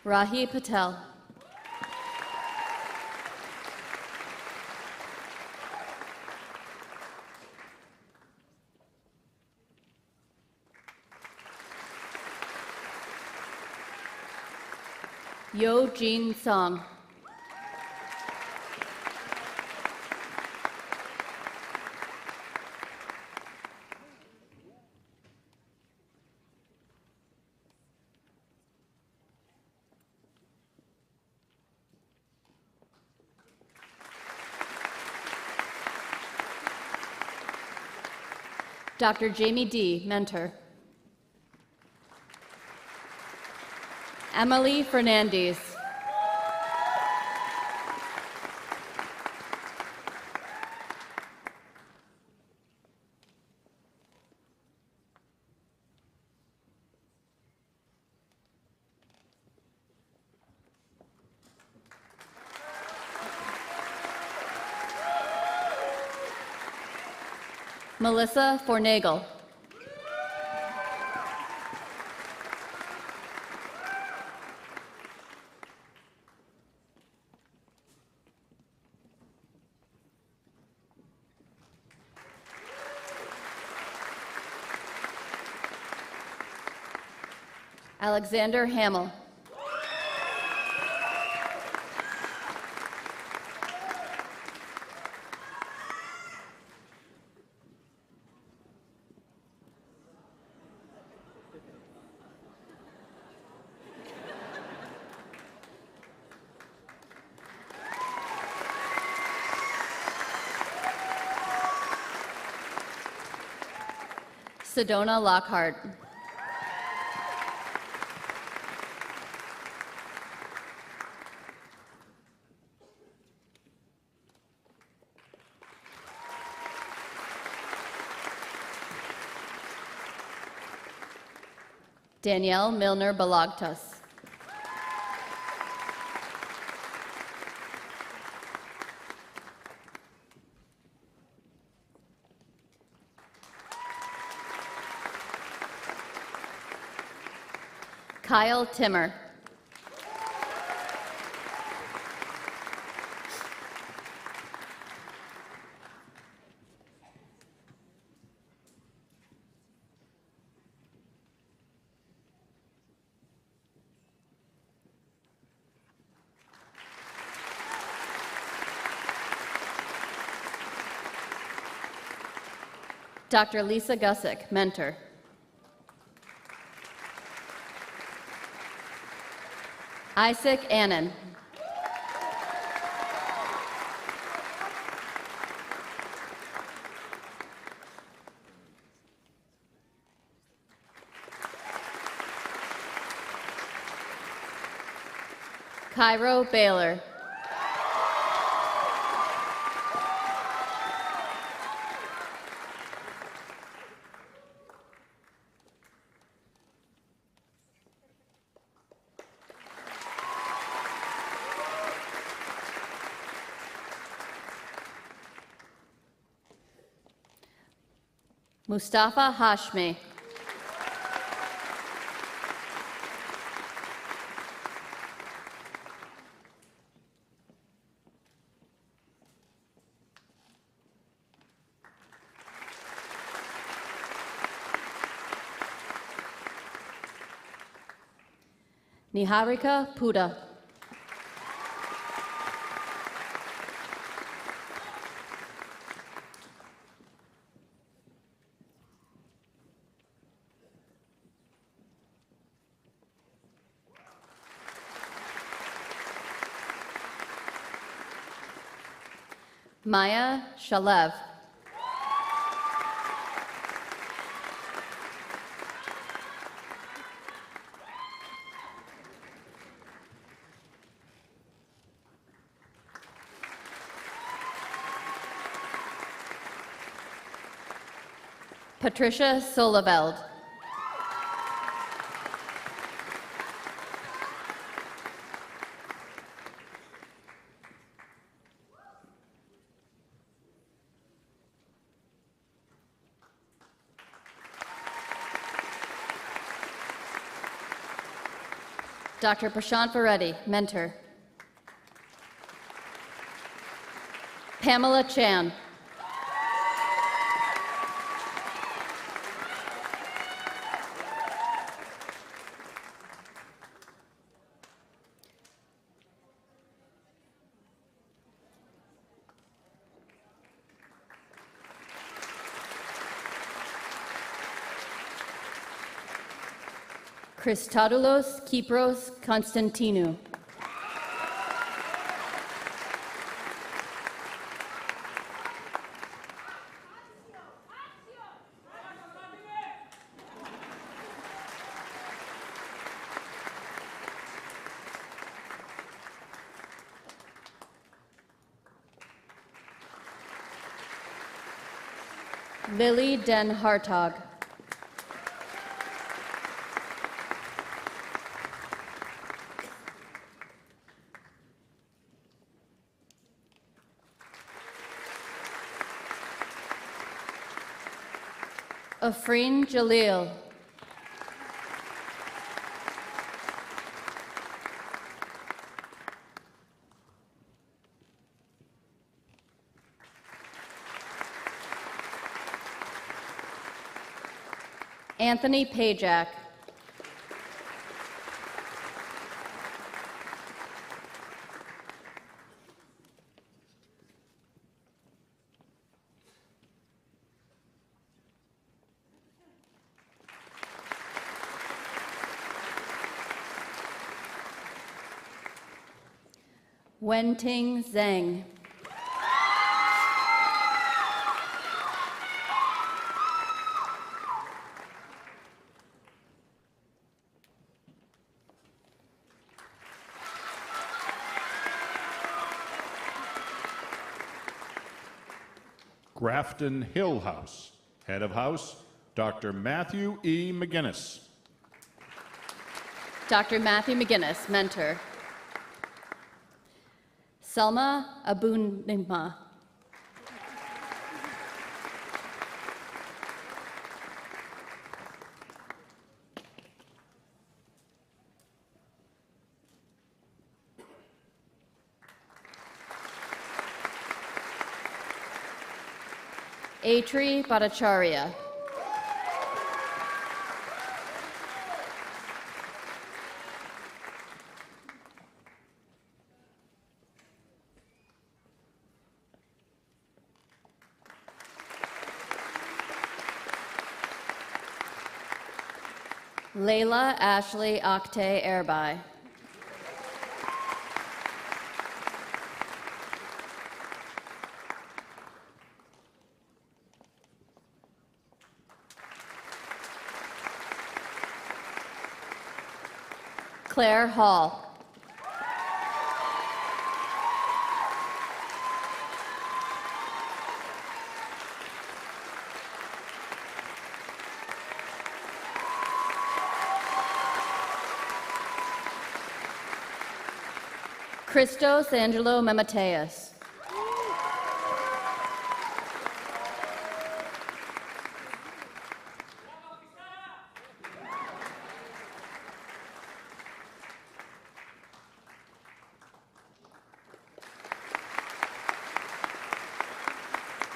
Rahi Patel. Yo Jin Song. Dr. Jamie D., mentor. Emily Fernandez. Melissa Fornagel. Alexander Hamill. Sedona Lockhart. Danielle Milner Balagtas. Kyle Timmer. Dr. Lisa Gussick, mentor. Isaac Annan. Cairo Baylor. Mustafa Hashmi. Niharika Puda. Maya Shalev. Patricia Solaveld. Dr. Prashant Vareddy, mentor. Pamela Chan. Christodoulos Kypros Konstantinou. Lily Den Hartog. Afreen Jalil. Anthony Pajak. Wenting Zhang. Grafton Hill House. Head of House, Dr. Matthew E. McGinnis. Dr. Matthew McGinnis, mentor. Selma Abunimma. Atri Bhattacharya. Layla Ashley Aktay Erbai. Claire Hall. Christos Angelo Memateus.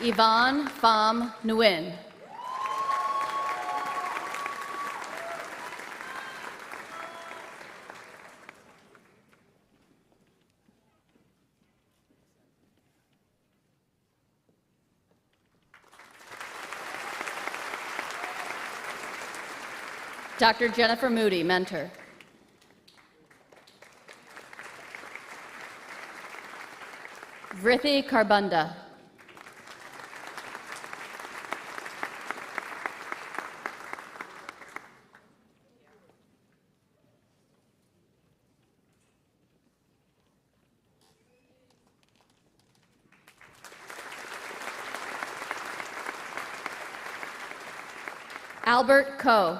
Yvonne Pham Nguyen. Dr. Jennifer Moody, mentor. Vrithi Karbunda. Albert Coe.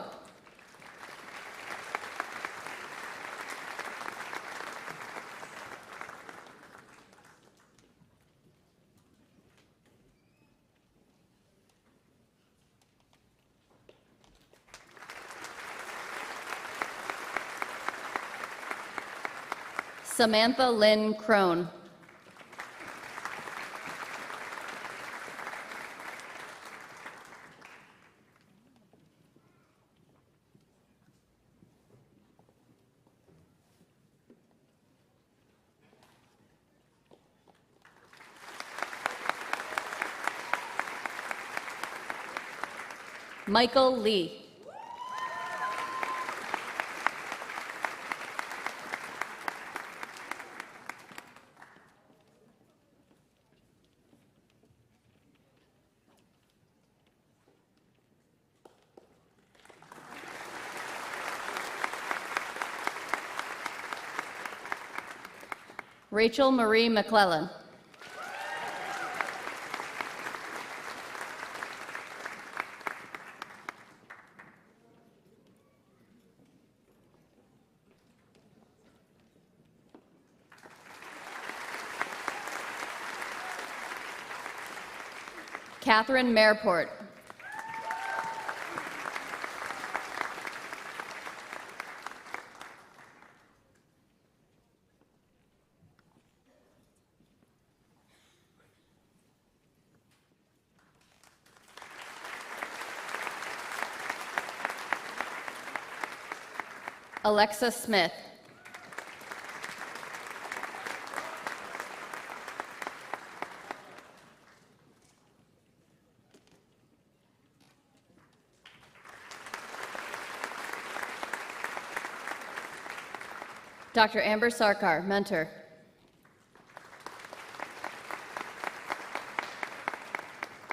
Samantha Lynn Crone. Michael Lee. Rachel Marie McClellan. Catherine Merport. Alexa Smith. Dr. Amber Sarkar, mentor.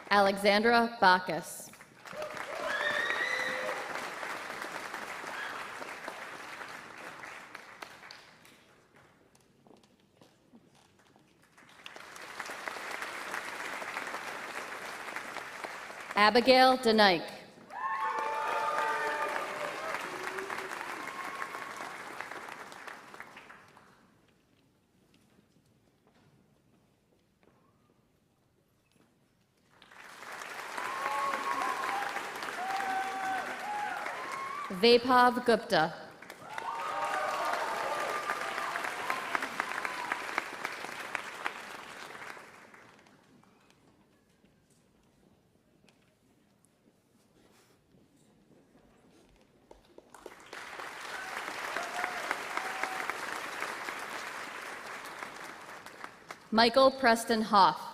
Alexandra Bacchus. Abigail DeNike. Vaibhav Gupta. Michael Preston Hoff.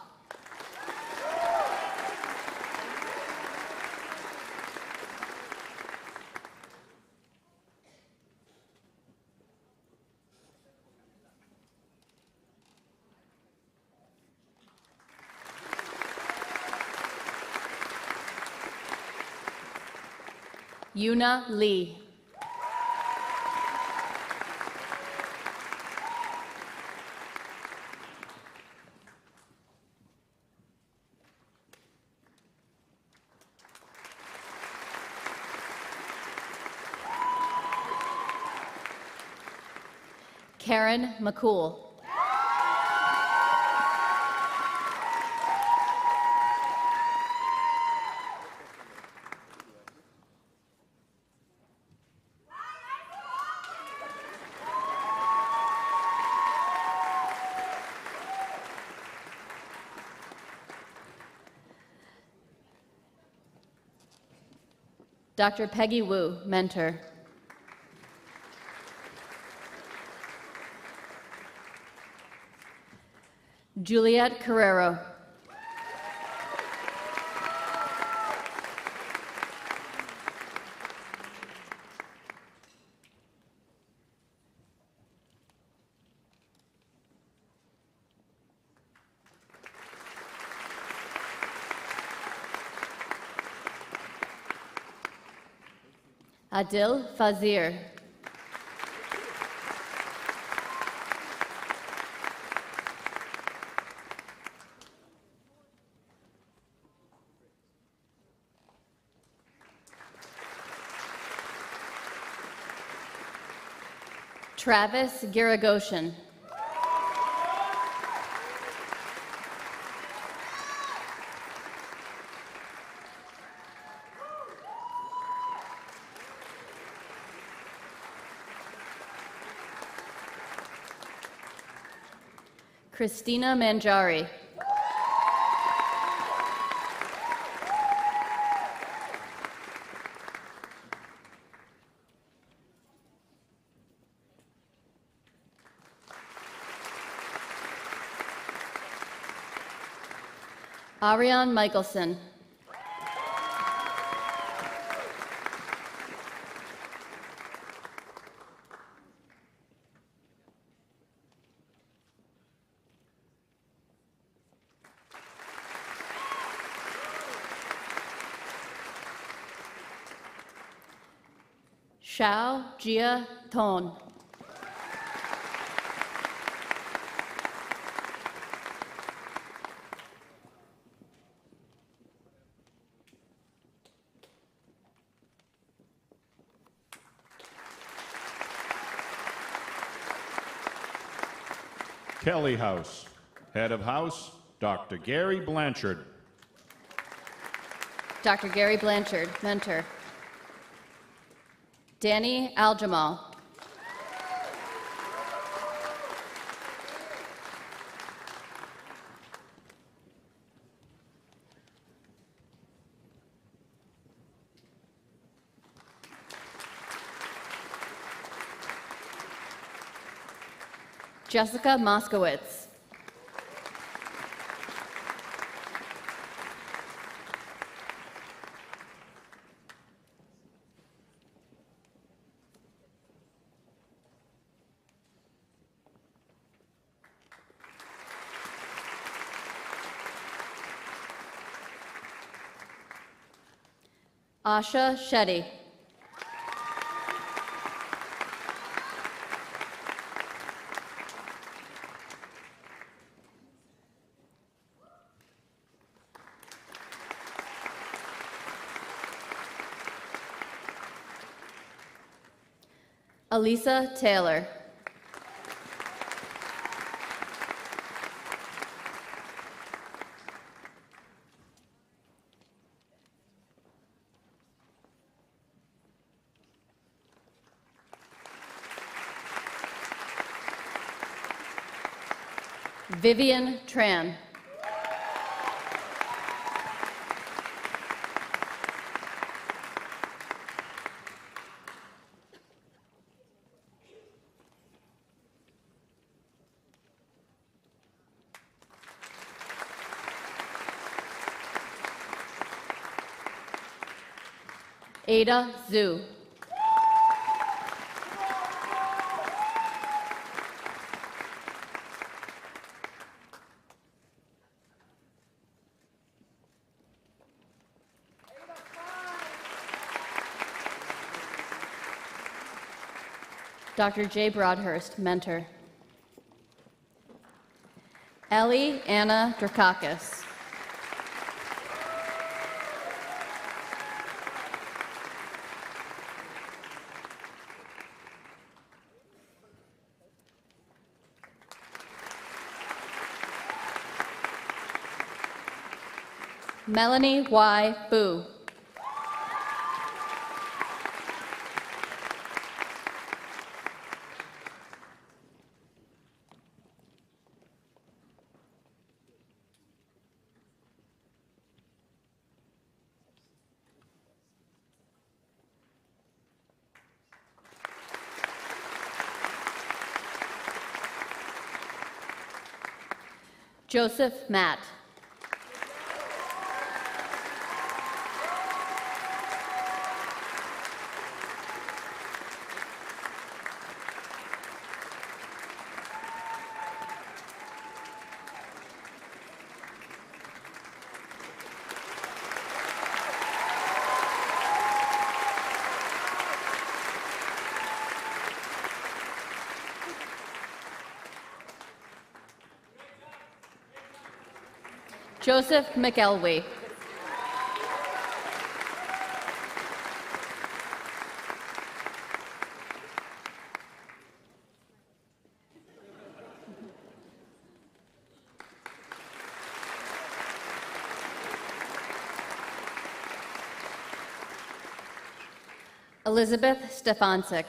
Yuna Lee. Karen McCool. Dr. Peggy Wu, mentor. Juliet Carrero. Adil Fazir. Travis Garagoshin. Christina Manjari. Ariane Michelson. Xiao Jia Ton. Kelly House. Head of House, Dr. Gary Blanchard. Dr. Gary Blanchard, mentor. Danny Aljamal. Jessica Moskowitz. Asha Shetty. Elisa Taylor. Vivian Tran. Ada Zhu. Dr. Jay Broadhurst, mentor. Ellie Anna Drakakis. Melanie Y. Boo. Joseph Matt. Joseph McElwee. Elizabeth Stefancic.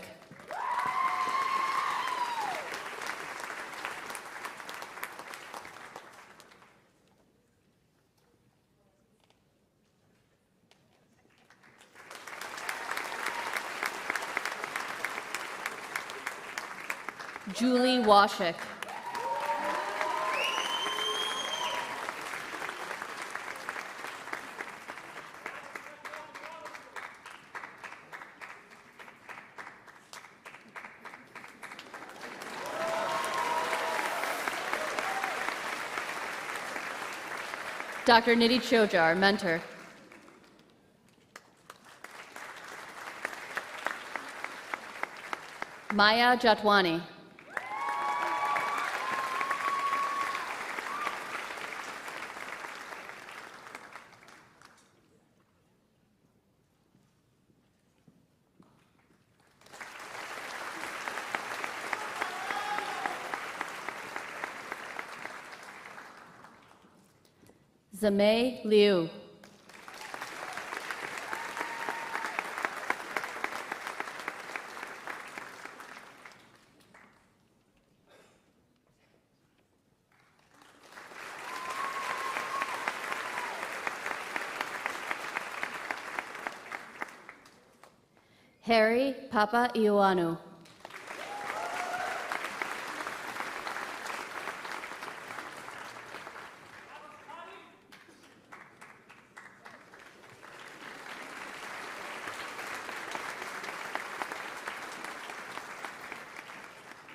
Julie Washik. Dr. Nidhi Chojar, mentor. Maya Jatwani. Zamei Liu. Harry Papa Ioannou.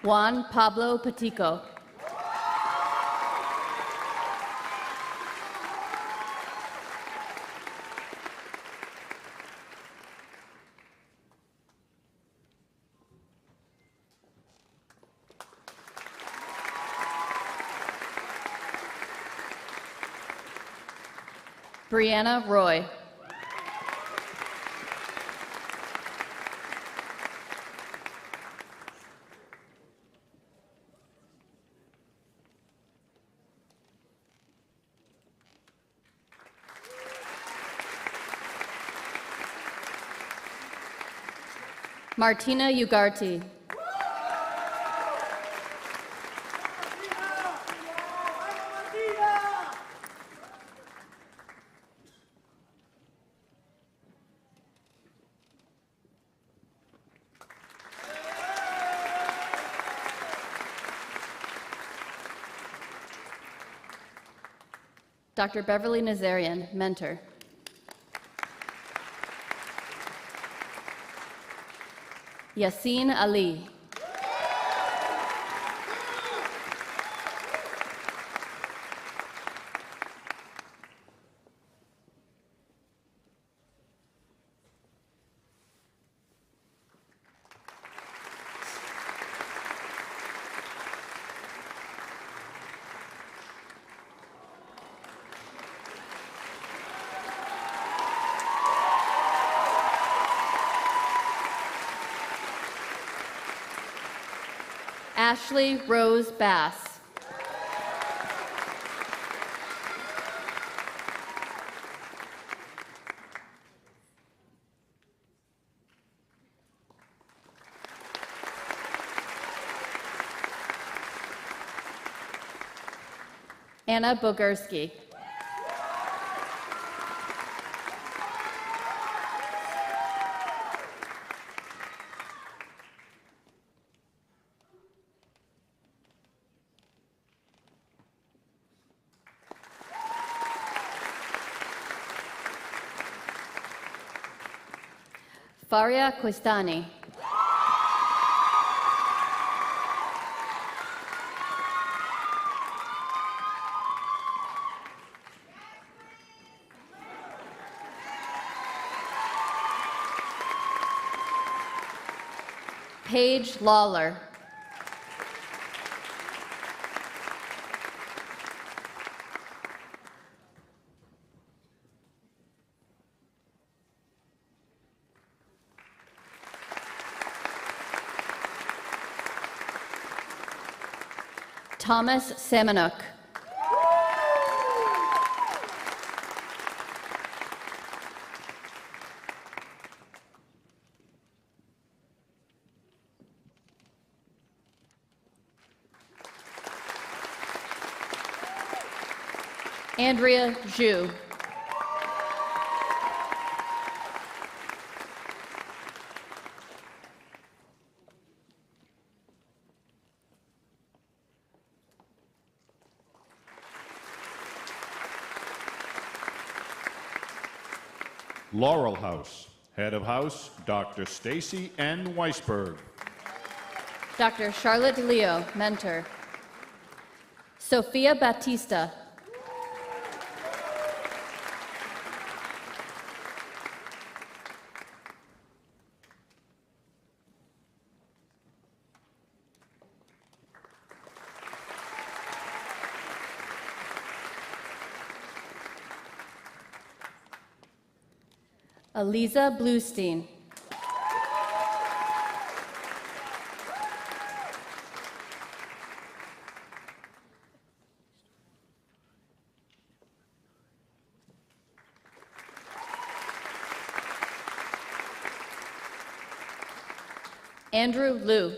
Juan Pablo Patico. Brianna Roy. Martina Ugarte. Dr. Beverly Nazarian, mentor. Yassine Ali. Ashley Rose Bass. Anna Bogursky. Faria Quistani. Paige Lawler. Thomas Semenuk. Andrea Zhu. Laurel House. Head of House, Dr. Stacy N. Weisberg. Dr. Charlotte DeLeo, mentor. Sofia Batista. Aliza Bluestein. Andrew Liu.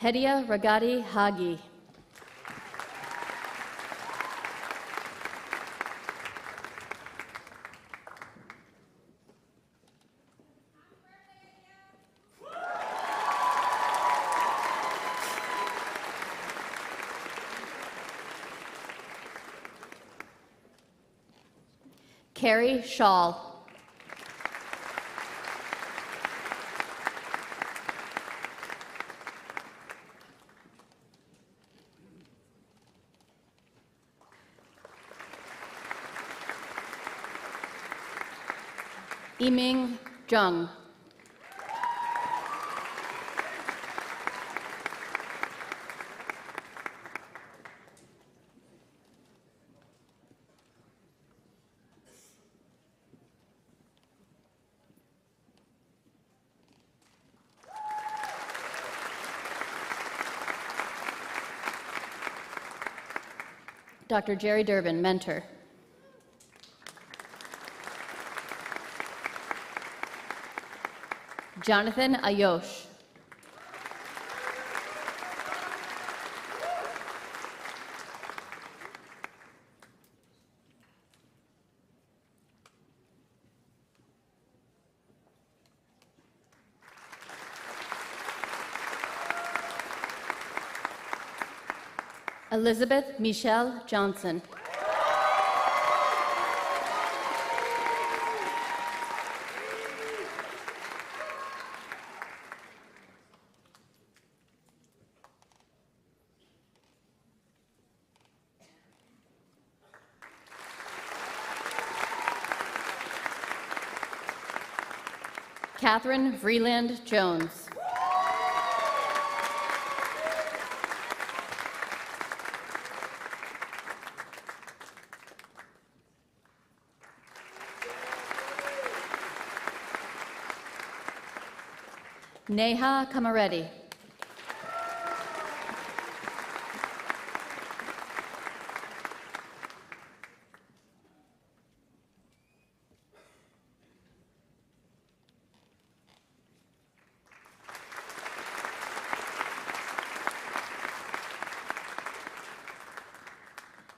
Hedia Ragati Hagi. Carrie Shaw. Yiming Zheng. Dr. Jerry Durbin, mentor. Jonathan Ayosh. Elizabeth Michelle Johnson. Catherine Vreeland Jones. Neha Kamareddy.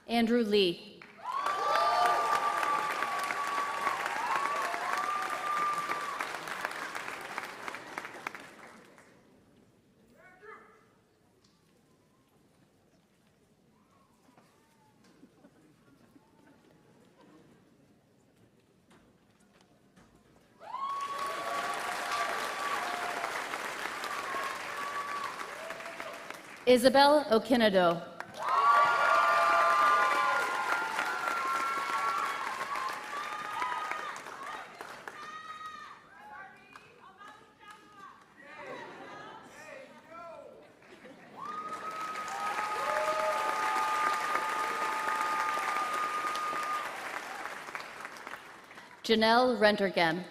Andrew Lee. Isabel Okinado. Janelle Rentergem.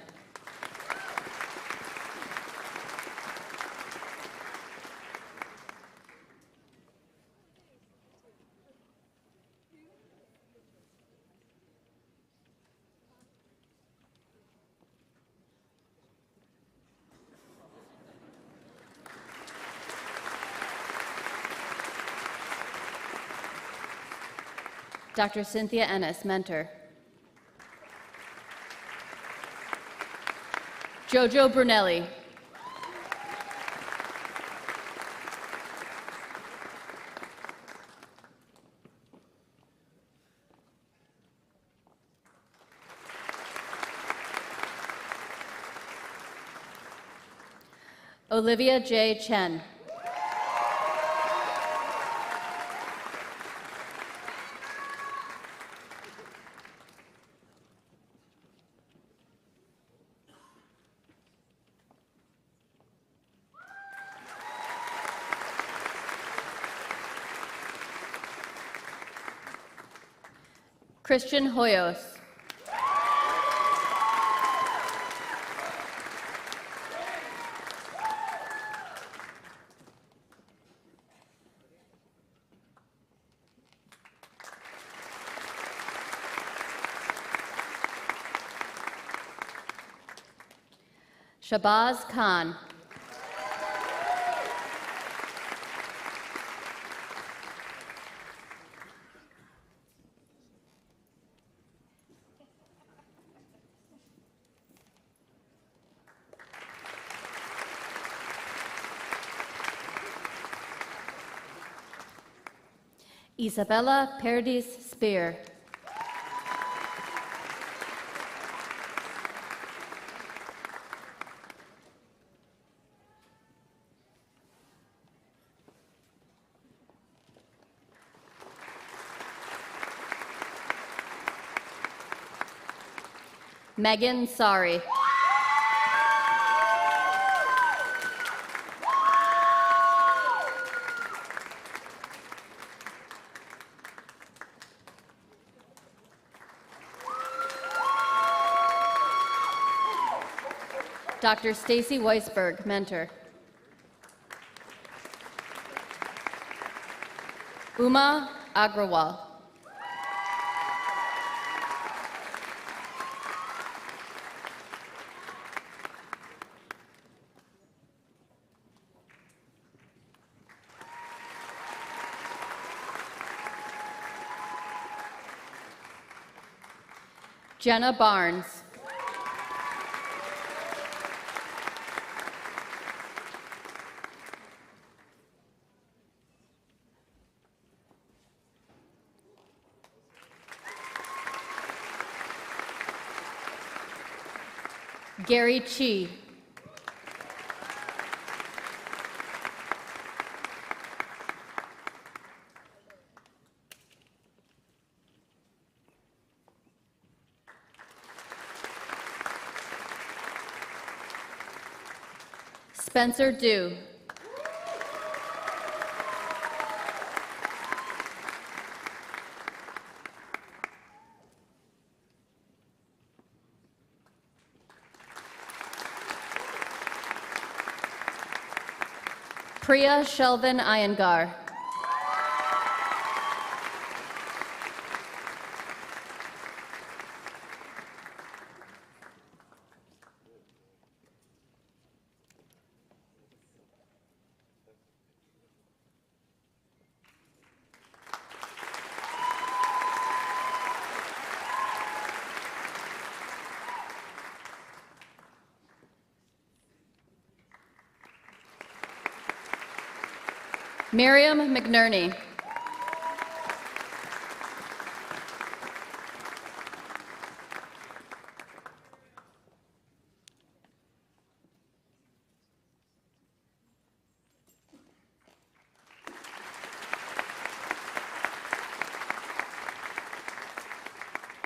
Dr. Cynthia Ennis, mentor. Jojo Brunelli. Olivia J. Chen. Christian Hoyos. Shabazz Khan. Isabella Paradis Spear. Megan Sari. Dr. Stacy Weisberg, mentor. Uma Agrawal. Jenna Barnes. Gary Chi. Spencer Dew. Priya Shelvin Iyengar. Miriam McNerney.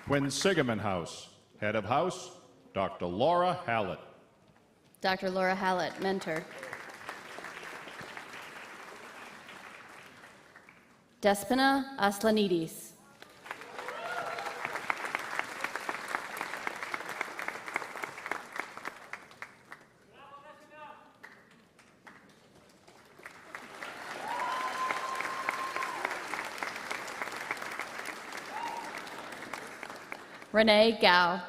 Quinsigamond House, Head of House, Dr. Laura Hallett. Dr. Laura Hallett, mentor. Despina Aslanidis. Renee Gao.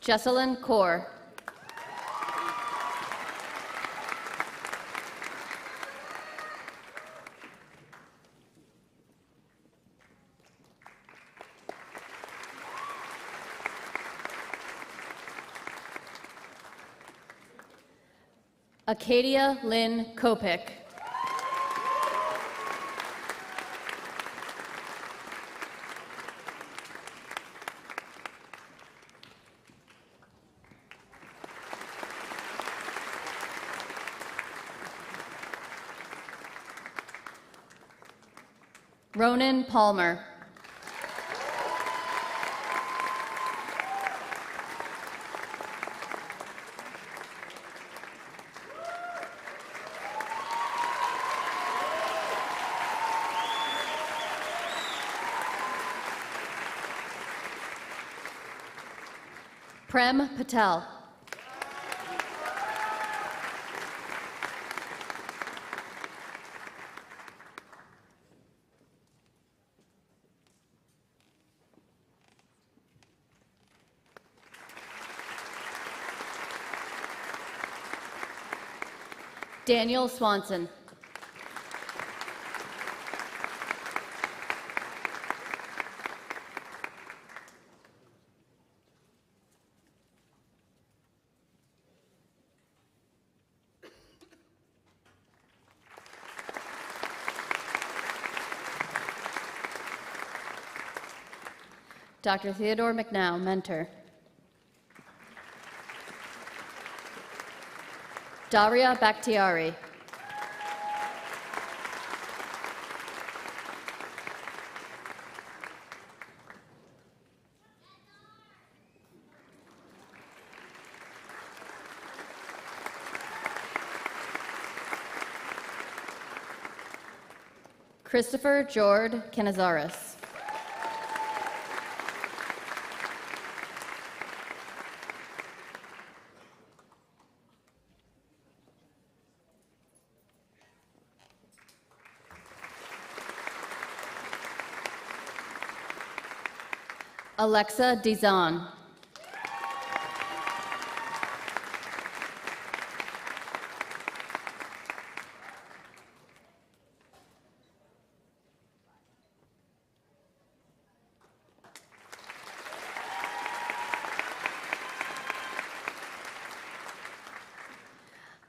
Jesselyn Kaur. Acadia Lynn Kopik. Ronan Palmer. Prem Patel. Daniel Swanson. Dr. Theodore McNow, mentor. Daria Bakhtiari. Christopher Jord Canizares. Alexa Dizan.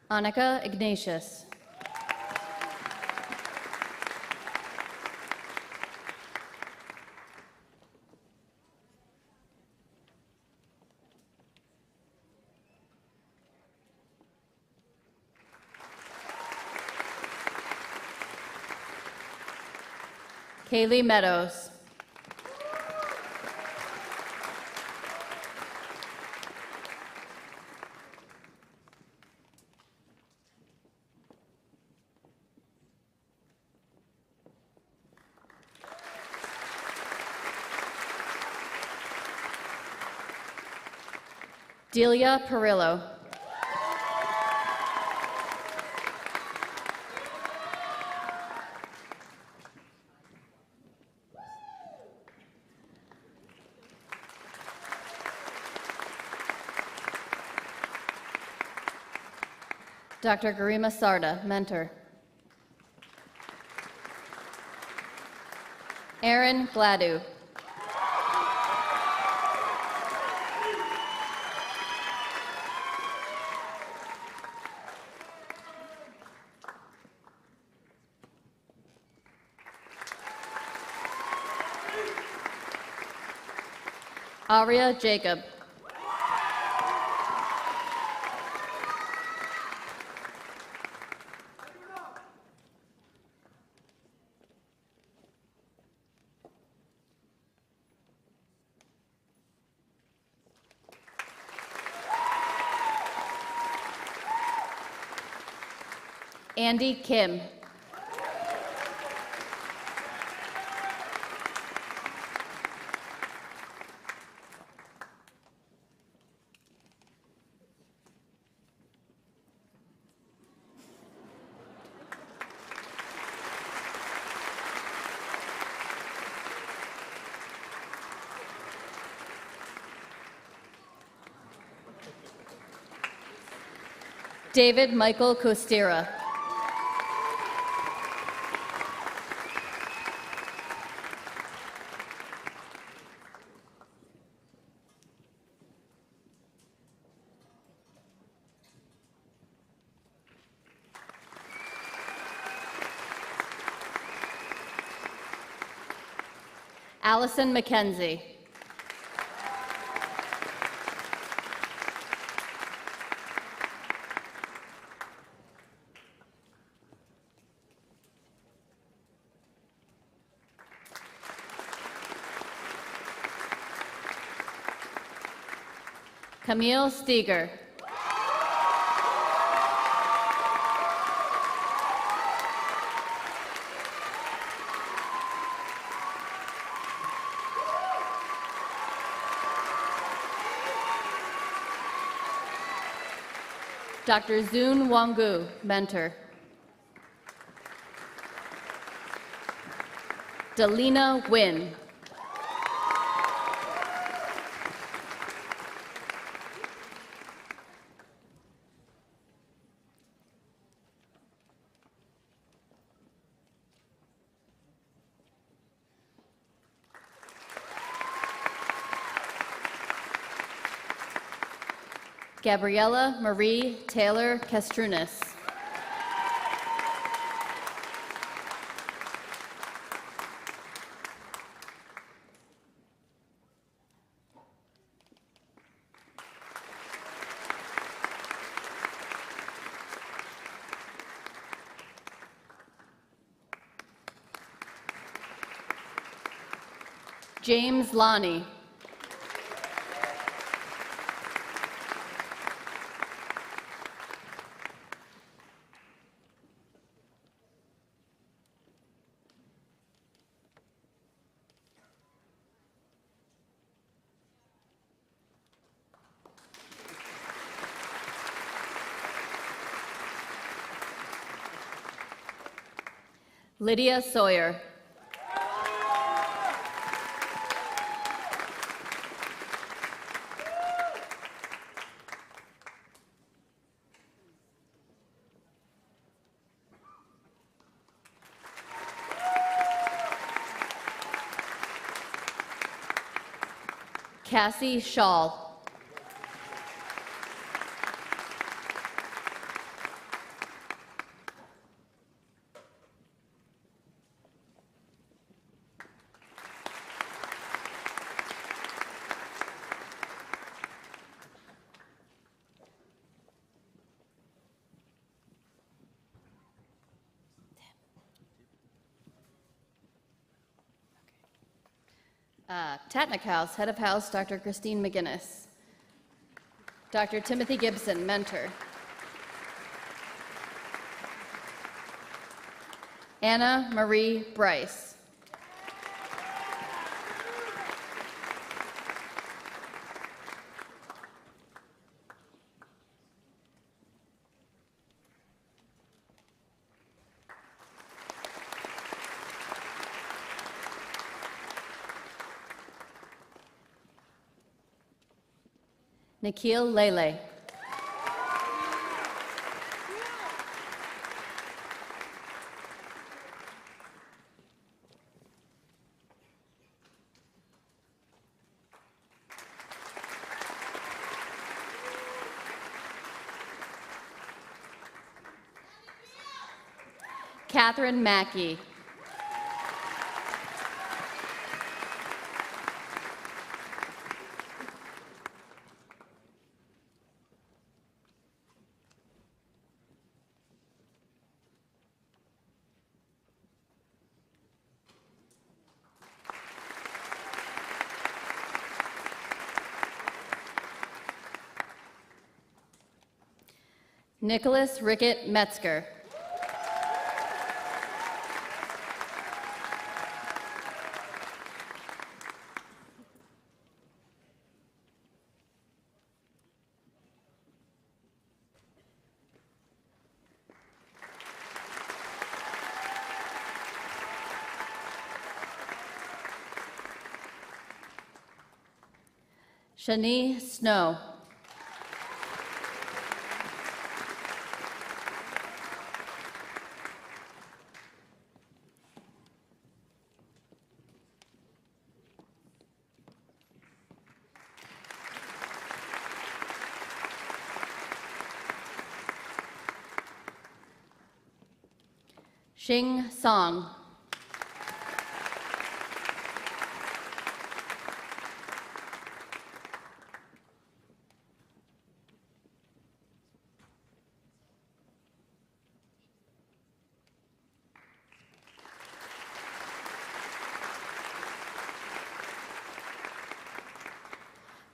Annika Ignatius. Kaylee Meadows. Delia Perillo. Dr. Garima Sarda, mentor. Aaron Gladu. Aria Jacob. Andy Kim. David Michael Kostira. Allison McKenzie. Camille Steger. Dr. Zun Wangu, mentor. Delina Nguyen. Gabriella Marie Taylor Castrunas. James Lonnie. Lydia Sawyer. Cassie Shaw. Tatnick House, Head of House, Dr. Christine McGinnis. Dr. Timothy Gibson, mentor. Anna Marie Bryce. Nikhil Lele. Catherine Mackey. Nicholas Rickett Metzger. Shani Snow. Xing Song.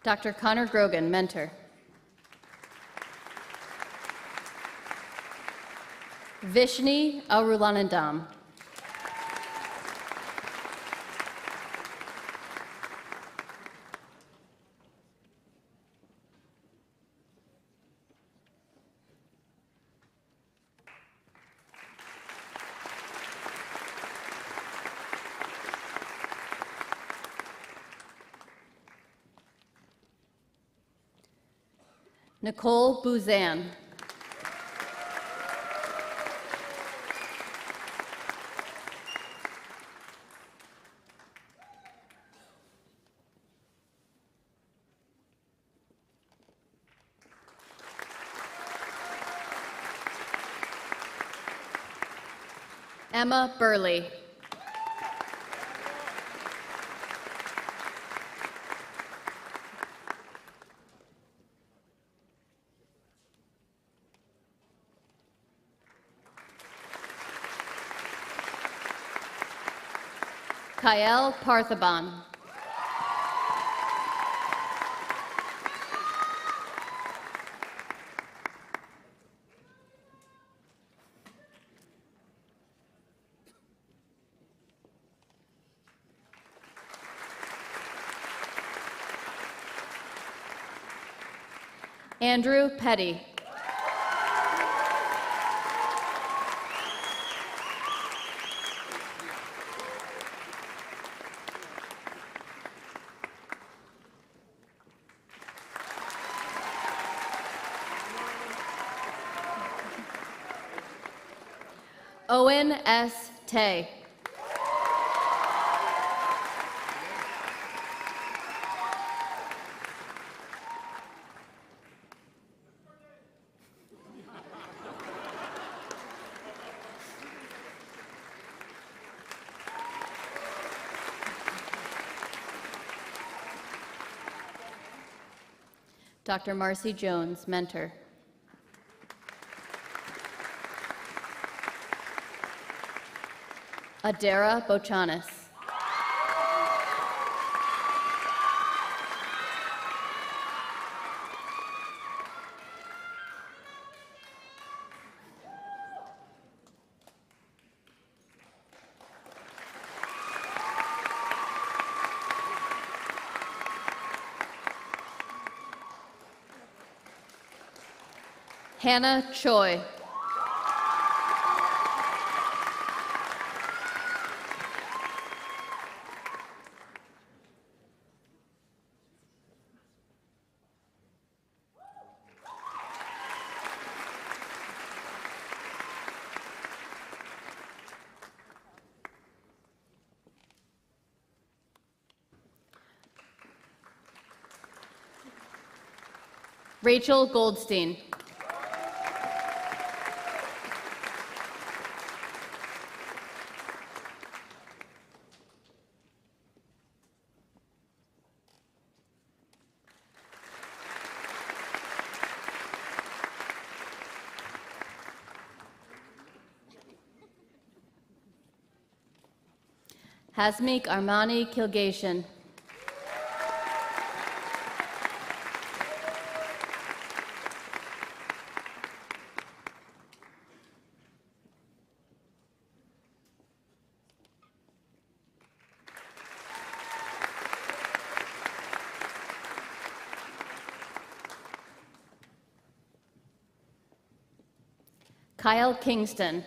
Dr. Connor Grogan, mentor. Vishni Arulanandam. Nicole Buzan. Emma Burley. Kael Parthaban. Andrew Petty. Owen S. Tay. Dr. Marcy Jones, mentor. Adara Bochanis. Hannah Choi. Rachel Goldstein. Hasmik Armani Kilgation. Kyle Kingston.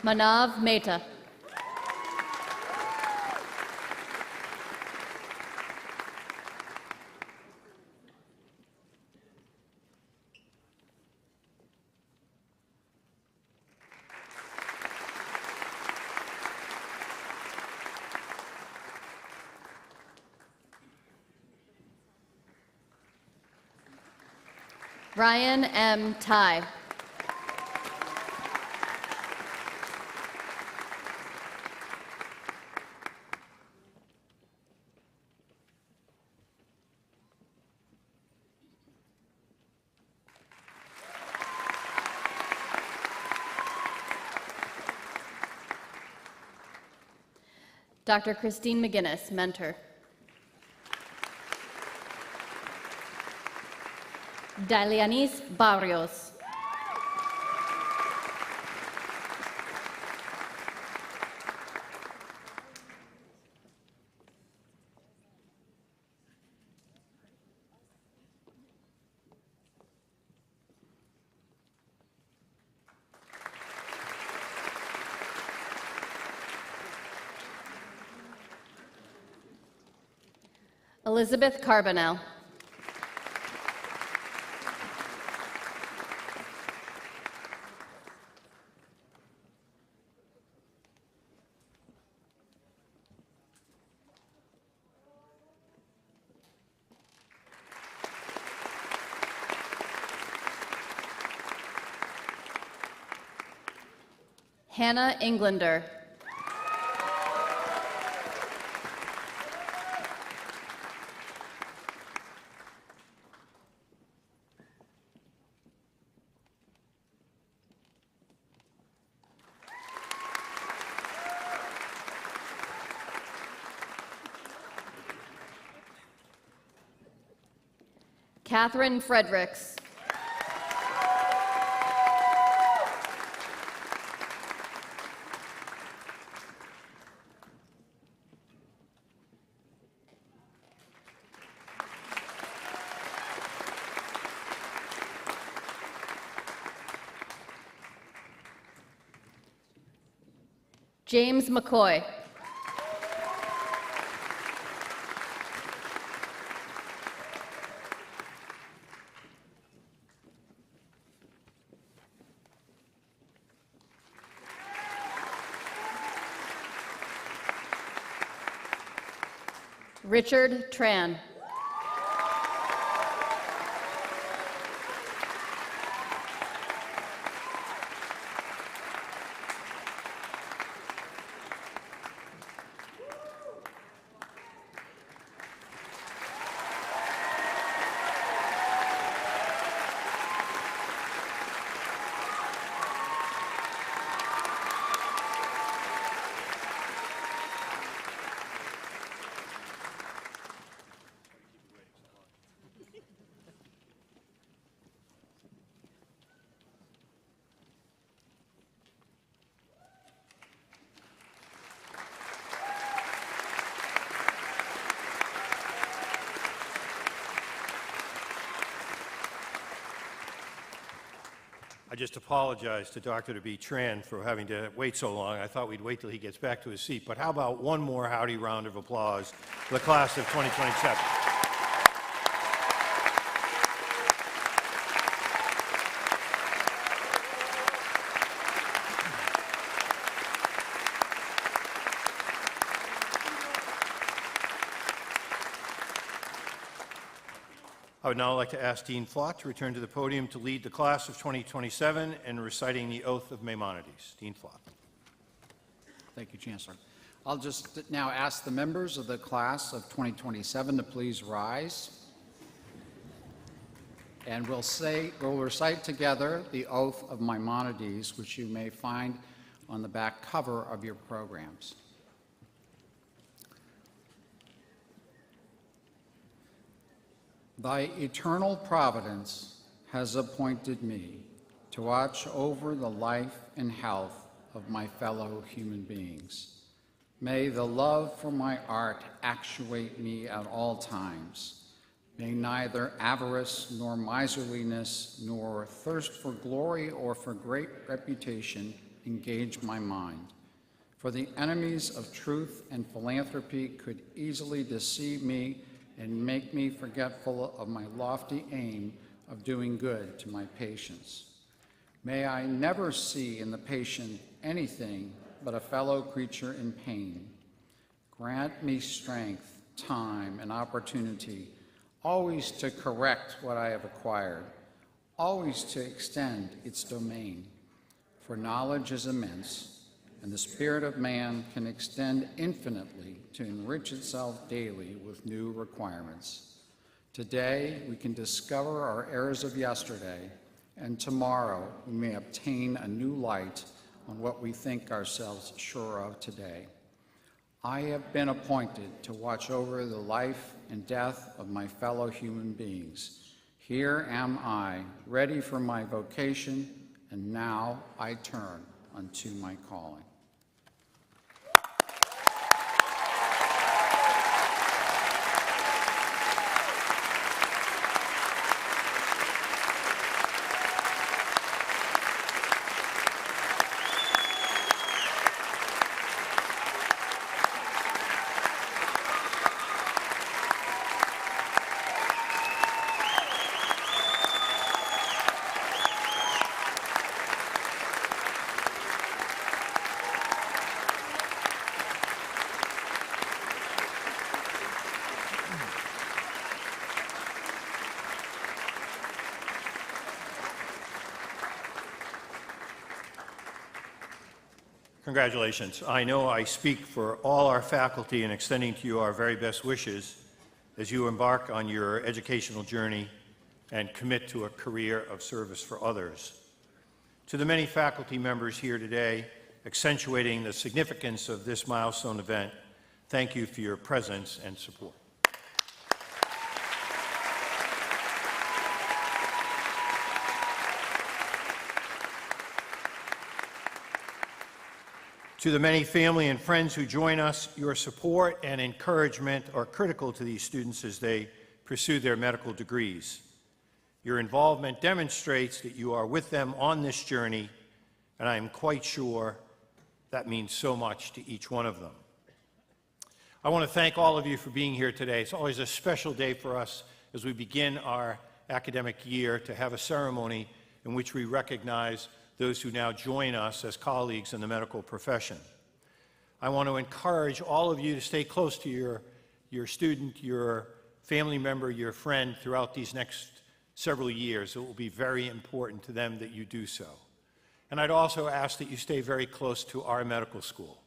Manav Mehta. Ryan M. Tai. Dr. Christine McGinnis, mentor. Dalianis Barrios. Elizabeth Carbonell. Hannah Englander. Catherine Fredericks. James McCoy. Richard Tran. I just apologize to Dr. B. Tran for having to wait so long. I thought we'd wait till he gets back to his seat. But how about one more howdy round of applause for the class of 2027? I would now like to ask Dean Flott to return to the podium to lead the class of 2027 in reciting the oath of Maimonides. Dean Flott. Thank you, Chancellor. I'll just now ask the members of the class of 2027 to please rise. And we'll recite together the oath of Maimonides, which you may find on the back cover of your programs. Thy eternal providence has appointed me to watch over the life and health of my fellow human beings. May the love for my art actuate me at all times. May neither avarice nor miserliness nor thirst for glory or for great reputation engage my mind. For the enemies of truth and philanthropy could easily deceive me and make me forgetful of my lofty aim of doing good to my patients. May I never see in the patient anything but a fellow creature in pain. Grant me strength, time, and opportunity always to correct what I have acquired, always to extend its domain. For knowledge is immense, and the spirit of man can extend infinitely to enrich itself daily with new requirements. Today, we can discover our errors of yesterday, and tomorrow we may obtain a new light on what we think ourselves sure of today. I have been appointed to watch over the life and death of my fellow human beings. Here am I, ready for my vocation, and now I turn unto my calling. Congratulations. I know I speak for all our faculty in extending to you our very best wishes as you embark on your educational journey and commit to a career of service for others. To the many faculty members here today, accentuating the significance of this milestone event, thank you for your presence and support. To the many family and friends who join us, your support and encouragement are critical to these students as they pursue their medical degrees. Your involvement demonstrates that you are with them on this journey, and I am quite sure that means so much to each one of them. I want to thank all of you for being here today. It's always a special day for us as we begin our academic year to have a ceremony in which we recognize those who now join us as colleagues in the medical profession. I want to encourage all of you to stay close to your student, your family member, your friend throughout these next several years. It will be very important to them that you do so. And I'd also ask that you stay very close to our medical school,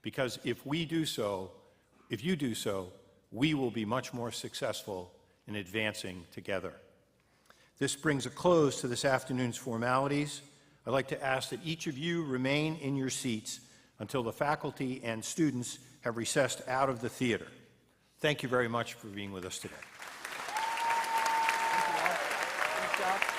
because if you do so, we will be much more successful in advancing together. This brings a close to this afternoon's formalities. I'd like to ask that each of you remain in your seats until the faculty and students have recessed out of the theater. Thank you very much for being with us today. Thank you all. Nice job.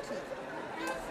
14.